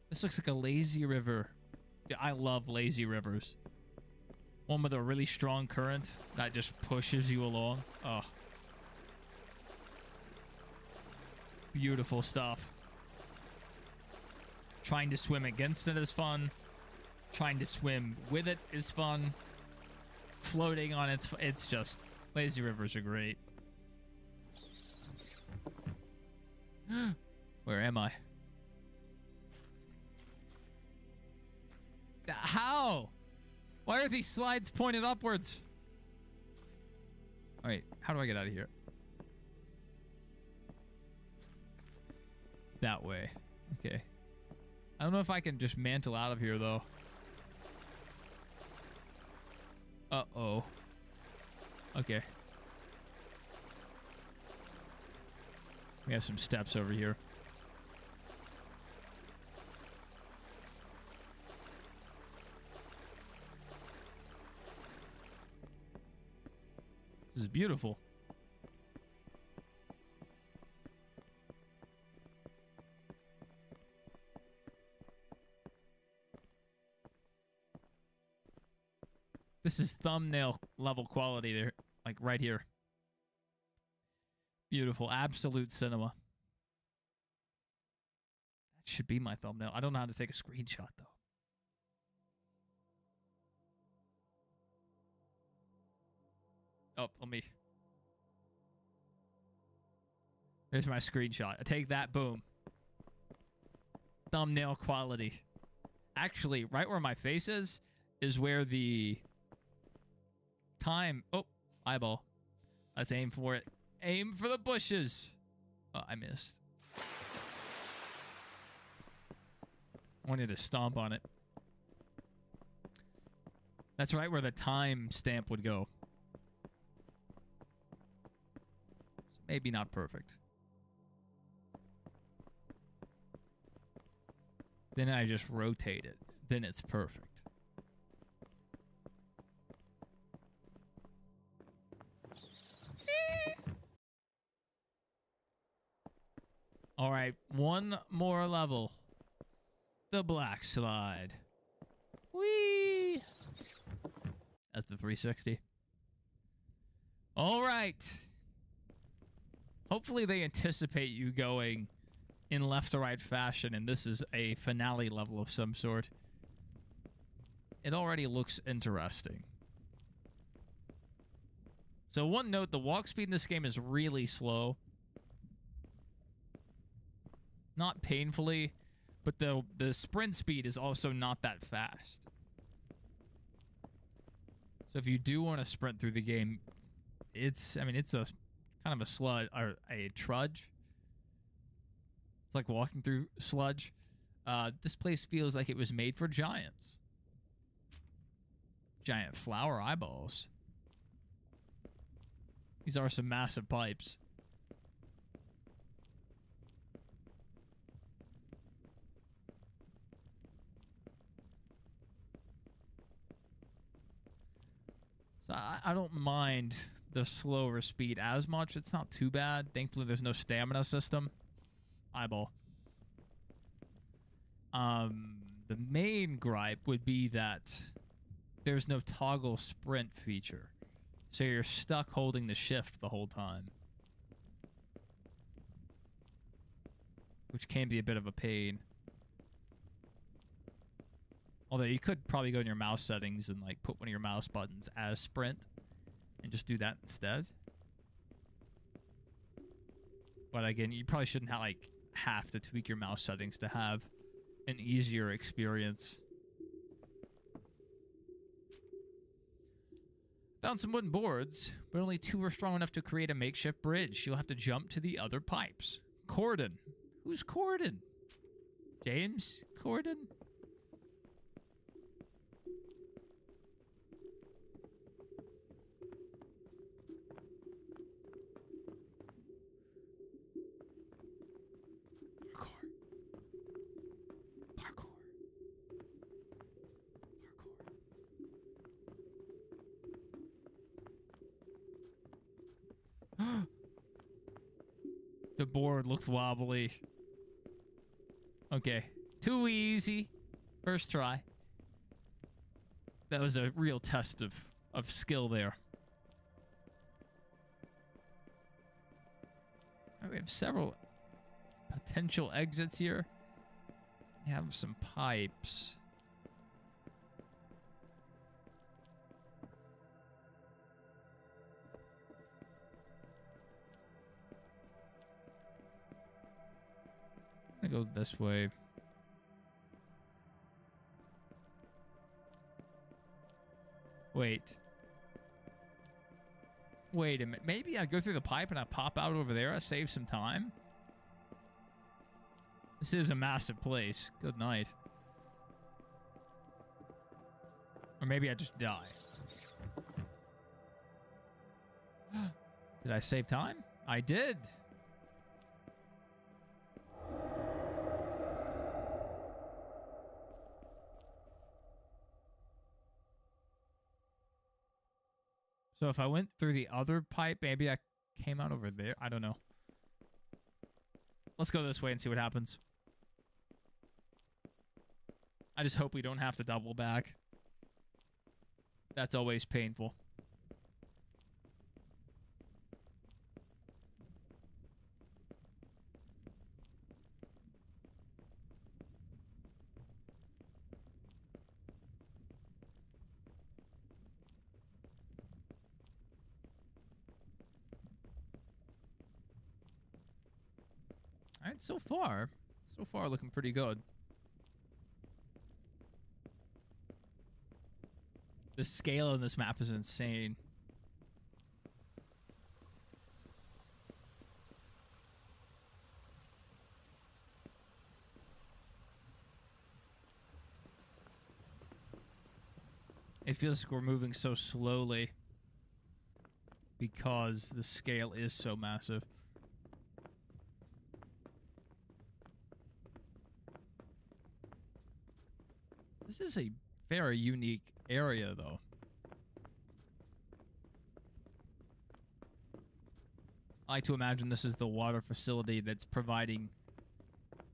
Speaker 1: This looks like a lazy river. Yeah, I love lazy rivers. One with a really strong current that just pushes you along. Oh. Beautiful stuff. Trying to swim against it is fun. Trying to swim with it is fun. Floating on it's just... Lazy rivers are great. Where am I? How? Why are these slides pointed upwards? Alright, how do I get out of here? That way. Okay. I don't know if I can just mantle out of here, though. Uh-oh. Okay. We have some steps over here. This is beautiful. This is thumbnail level quality there, like right here. Beautiful, absolute cinema. That should be my thumbnail. I don't know how to take a screenshot though. Oh, let me. There's my screenshot. I take that, boom. Thumbnail quality. Actually, right where my face is where the time... Oh, eyeball. Let's aim for it. Aim for the bushes. Oh, I missed. Wanted to stomp on it. That's right where the time stamp would go. So maybe not perfect. Then I just rotate it. Then it's perfect. All right, one more level. The black slide. Whee! That's the 360. All right. Hopefully they anticipate you going in left to right fashion, and this is a finale level of some sort. It already looks interesting. So one note, the walk speed in this game is really slow. Not painfully, but the sprint speed is also not that fast. So if you do want to sprint through the game, it's a kind of a sludge or a trudge. It's like walking through sludge. This place feels like it was made for giants. Giant flower eyeballs. These are some massive pipes. So I don't mind the slower speed as much. It's not too bad. Thankfully, there's no stamina system. Eyeball. The main gripe would be that there's no toggle sprint feature. So you're stuck holding the shift the whole time. Which can be a bit of a pain. Although you could probably go in your mouse settings and like put one of your mouse buttons as sprint and just do that instead. But again, you probably shouldn't have to tweak your mouse settings to have an easier experience. Found some wooden boards, but only 2 are strong enough to create a makeshift bridge. You'll have to jump to the other pipes. Corden. Who's Corden? James Corden? The board looked wobbly. Okay. Too easy. First try. That was a real test of skill there. All right, we have several potential exits here. We have some pipes. I'm gonna go this way. Wait. Wait a minute. Maybe I go through the pipe and I pop out over there. I save some time. This is a massive place. Good night. Or maybe I just die. Did I save time? I did. So if I went through the other pipe, maybe I came out over there. I don't know. Let's go this way and see what happens. I just hope we don't have to double back. That's always painful. All right, so far looking pretty good. The scale on this map is insane. It feels like we're moving so slowly because the scale is so massive. This is a very unique area, though. I like to imagine this is the water facility that's providing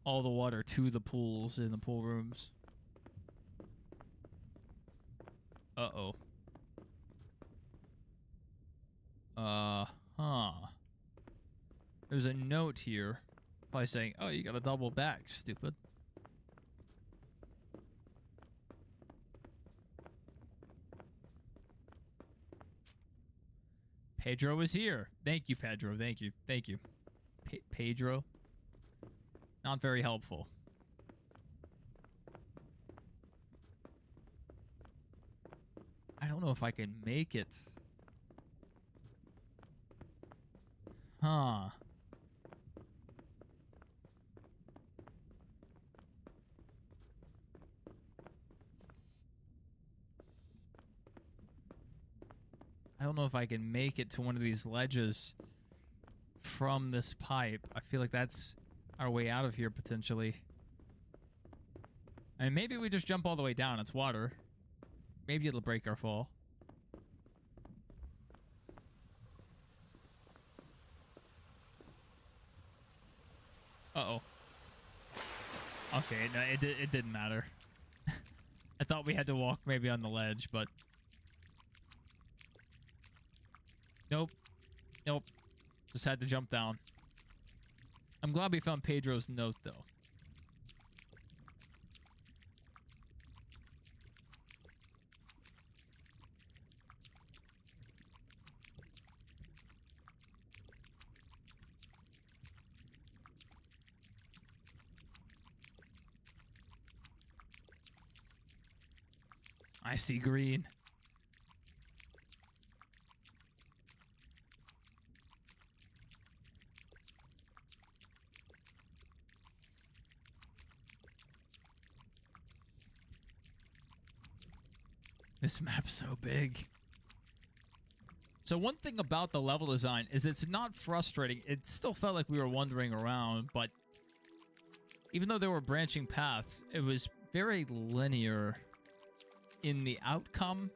Speaker 1: all the water to the pools in the pool rooms. Uh-oh. Huh. There's a note here. Probably saying, oh, you gotta double back, stupid. Pedro is here. Thank you, Pedro. Thank you. Thank you. Pedro. Not very helpful. I don't know if I can make it. Huh. I don't know if I can make it to one of these ledges from this pipe. I feel like that's our way out of here, potentially. And maybe we just jump all the way down. It's water. Maybe it'll break our fall. Uh-oh. Okay, no, it didn't matter. I thought we had to walk maybe on the ledge, but... Nope. Nope. Just had to jump down. I'm glad we found Pedro's note, though. I see green. This map's so big. So one thing about the level design is it's not frustrating. It still felt like we were wandering around, but even though there were branching paths, it was very linear in the outcome.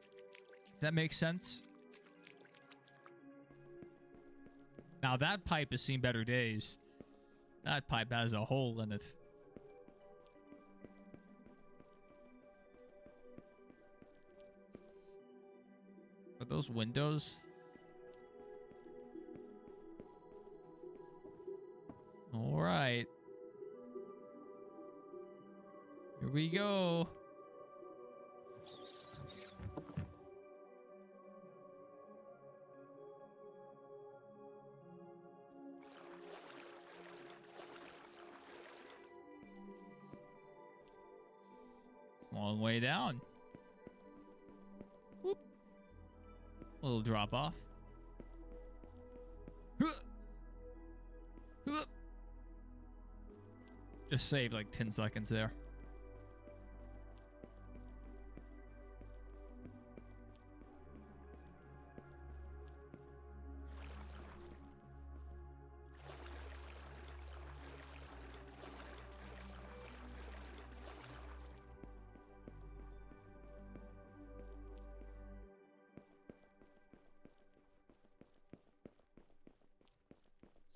Speaker 1: If that makes sense. Now that pipe has seen better days. That pipe has a hole in it. those windows. All right. Here we go. Long way down. Whoop. A little drop off. Just saved like 10 seconds there.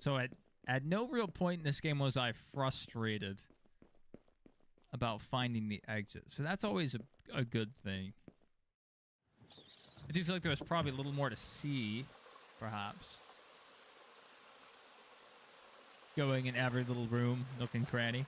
Speaker 1: So at no real point in this game was I frustrated about finding the exit. So that's always a good thing. I do feel like there was probably a little more to see, perhaps. Going in every little room, nook and cranny.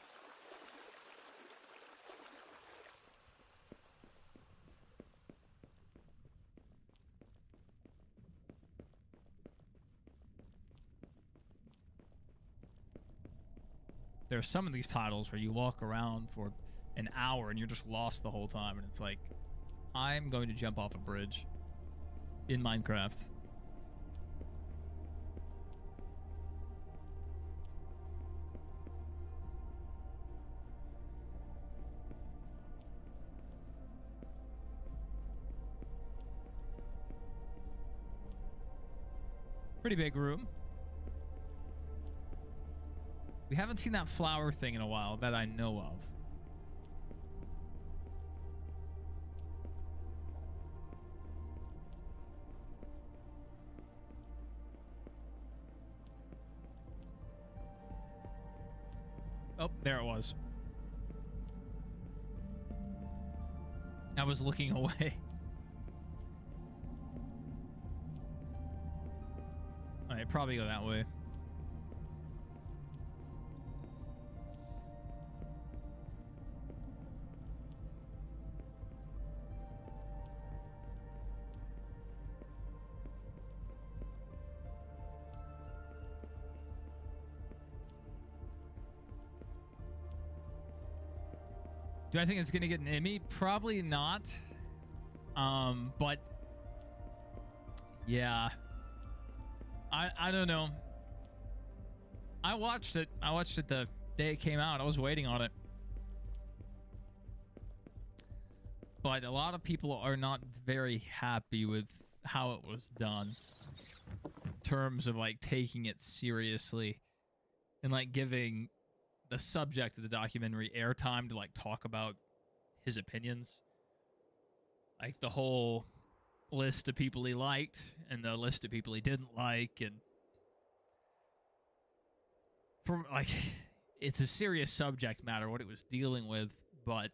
Speaker 1: There are some of these titles where you walk around for an hour and you're just lost the whole time, and it's like, I'm going to jump off a bridge in Minecraft. Pretty big room. We haven't seen that flower thing in a while that I know of. Oh, there it was. I was looking away. Alright, probably go that way. Do I think it's gonna get an Emmy? Probably not. But yeah, I don't know. I watched it. I watched it the day it came out. I was waiting on it. But a lot of people are not very happy with how it was done. In terms of like taking it seriously and like giving the subject of the documentary airtime to like talk about his opinions. Like the whole list of people he liked and the list of people he didn't like, and from like it's a serious subject matter what it was dealing with, but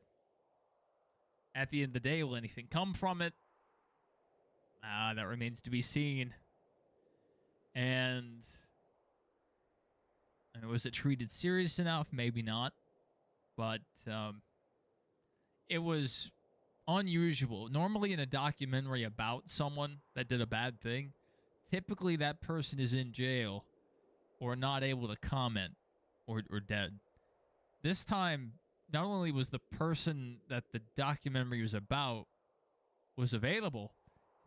Speaker 1: at the end of the day, will anything come from it? That remains to be seen. And was it treated serious enough? Maybe not. But it was unusual. Normally in a documentary about someone that did a bad thing, typically that person is in jail or not able to comment or dead. This time, not only was the person that the documentary was about was available,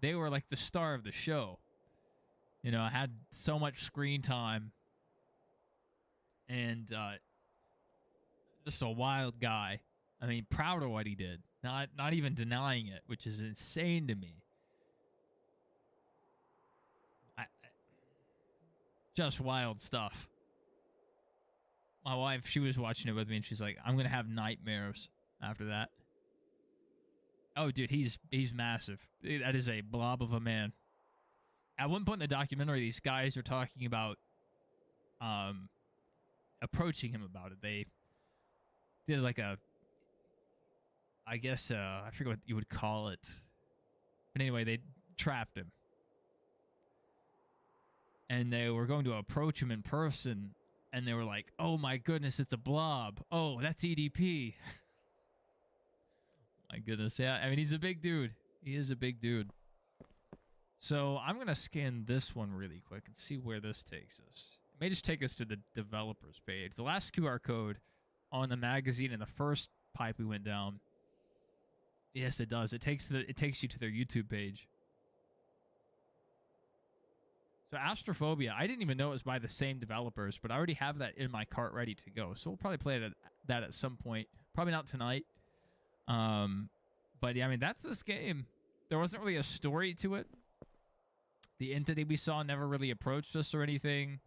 Speaker 1: they were like the star of the show. You know, I had so much screen time. And just a wild guy. I mean, proud of what he did. Not even denying it, which is insane to me. Just wild stuff. My wife, she was watching it with me, and she's like, I'm going to have nightmares after that. Oh, dude, he's massive. That is a blob of a man. At one point in the documentary, these guys are talking about approaching him about it. They did like a, I guess, I forget what you would call it. But anyway, they trapped him. and they were going to approach him in person, and they were like, "Oh my goodness, it's a blob. Oh, that's EDP." My goodness, yeah. I mean, he's a big dude. He is a big dude. So I'm going to scan this one really quick and see where this takes us. It may just take us to the developers page. The last QR code on the magazine in the first pipe we went down. Yes, it does. It takes you to their YouTube page. So Astrophobia, I didn't even know it was by the same developers, but I already have that in my cart ready to go. So we'll probably play that at some point. Probably not tonight. But yeah, I mean, that's this game. There wasn't really a story to it. The entity we saw never really approached us or anything,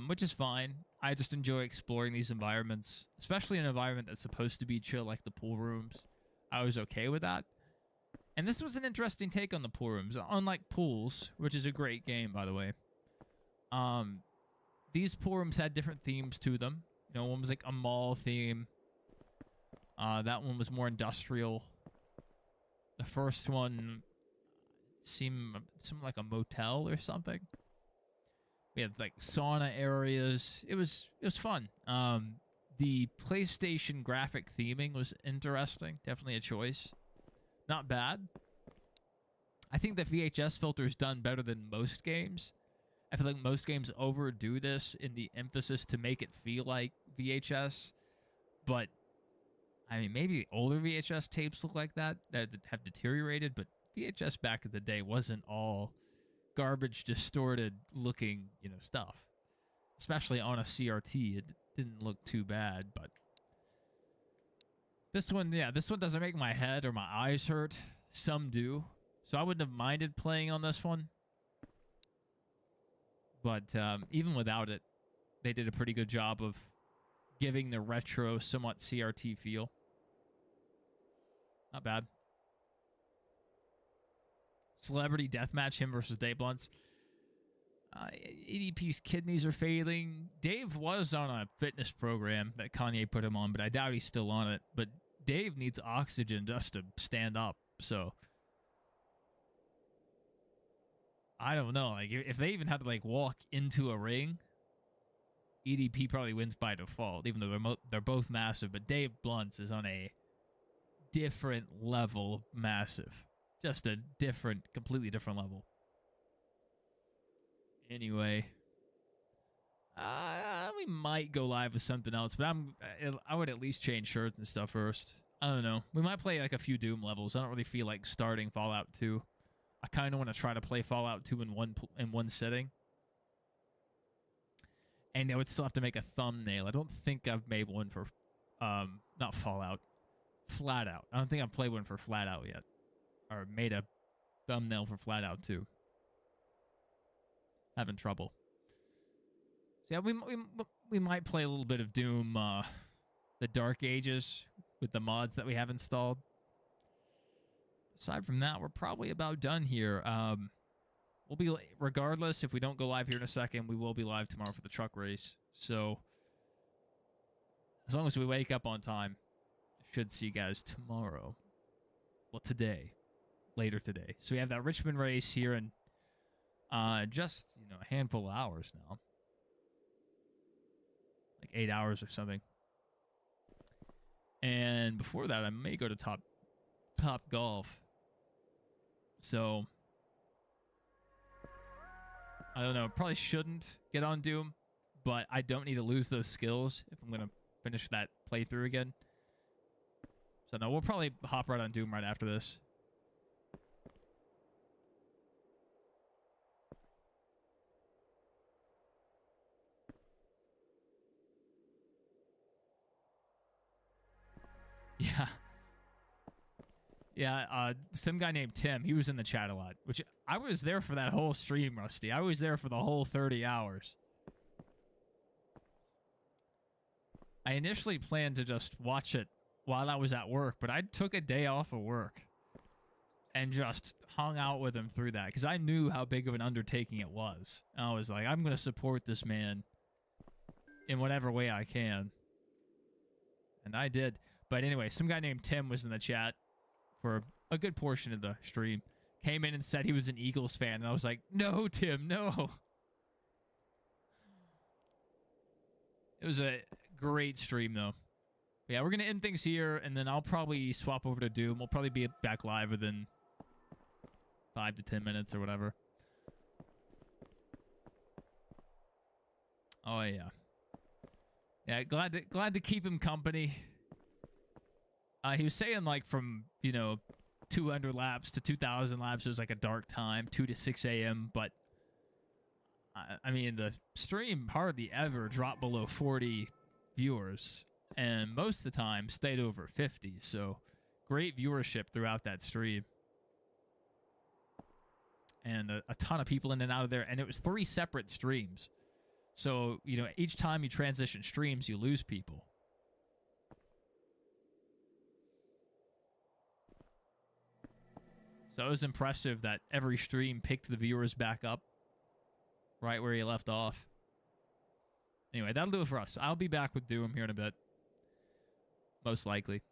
Speaker 1: which is fine. I just enjoy exploring these environments, especially an environment that's supposed to be chill like the pool rooms. I was okay with that. And this was an interesting take on the pool rooms. Unlike Pools, which is a great game, by the way, these pool rooms had different themes to them. You know, one was like a mall theme. That one was more industrial. The first one seemed like a motel or something. We had like sauna areas. It was fun. The PlayStation graphic theming was interesting. Definitely a choice. Not bad. I think the VHS filter is done better than most games. I feel like most games overdo this in the emphasis to make it feel like VHS. But, I mean, maybe the older VHS tapes look like that have deteriorated, but VHS back in the day wasn't all garbage, distorted looking, stuff. Especially on a CRT. It didn't look too bad, but this one doesn't make my head or my eyes hurt. Some do. So I wouldn't have minded playing on this one. But even without it, they did a pretty good job of giving the retro, somewhat CRT feel. Not bad. Celebrity Deathmatch, him versus Dave Blunts. EDP's kidneys are failing. Dave was on a fitness program that Kanye put him on, but I doubt he's still on it. But Dave needs oxygen just to stand up, so I don't know. Like, if they even had to like walk into a ring, EDP probably wins by default, even though they're both massive. But Dave Blunts is on a different level of massive. Just a completely different level. Anyway, we might go live with something else, but I would at least change shirts and stuff first. I don't know. We might play like a few Doom levels. I don't really feel like starting Fallout 2. I kind of want to try to play Fallout 2 in one sitting. And I would still have to make a thumbnail. I don't think I've made one for not Fallout, Flat Out. I don't think I've played one for Flat Out yet. Or made a thumbnail for Flat Out 2. Having trouble. So yeah, we might play a little bit of Doom, the Dark Ages, with the mods that we have installed. Aside from that, we're probably about done here. We'll be, regardless, if we don't go live here in a second, we will be live tomorrow for the truck race. So, as long as we wake up on time, I should see you guys tomorrow. Well, today. Later today. So we have that Richmond race here in just, a handful of hours now. Like 8 hours or something. And before that, I may go to Top Golf. So, I don't know. Probably shouldn't get on Doom, but I don't need to lose those skills if I'm going to finish that playthrough again. So, no, we'll probably hop right on Doom right after this. Yeah. Yeah, some guy named Tim, he was in the chat a lot, which I was there for that whole stream, Rusty. I was there for the whole 30 hours. I initially planned to just watch it while I was at work, but I took a day off of work and just hung out with him through that because I knew how big of an undertaking it was. And I was like, I'm going to support this man in whatever way I can. And I did. But anyway, some guy named Tim was in the chat for a good portion of the stream. Came in and said he was an Eagles fan. And I was like, no, Tim, no. It was a great stream, though. But yeah, we're going to end things here, and then I'll probably swap over to Doom. We'll probably be back live within 5 to 10 minutes or whatever. Oh, yeah. Yeah, glad to keep him company. He was saying, like, from, 200 laps to 2,000 laps, it was like a dark time, 2 to 6 a.m., but I mean, the stream hardly ever dropped below 40 viewers, and most of the time stayed over 50, so great viewership throughout that stream. And a ton of people in and out of there, and it was 3 separate streams. So, each time you transition streams, you lose people. So it was impressive that every stream picked the viewers back up right where he left off. Anyway, that'll do it for us. I'll be back with Doom here in a bit. Most likely.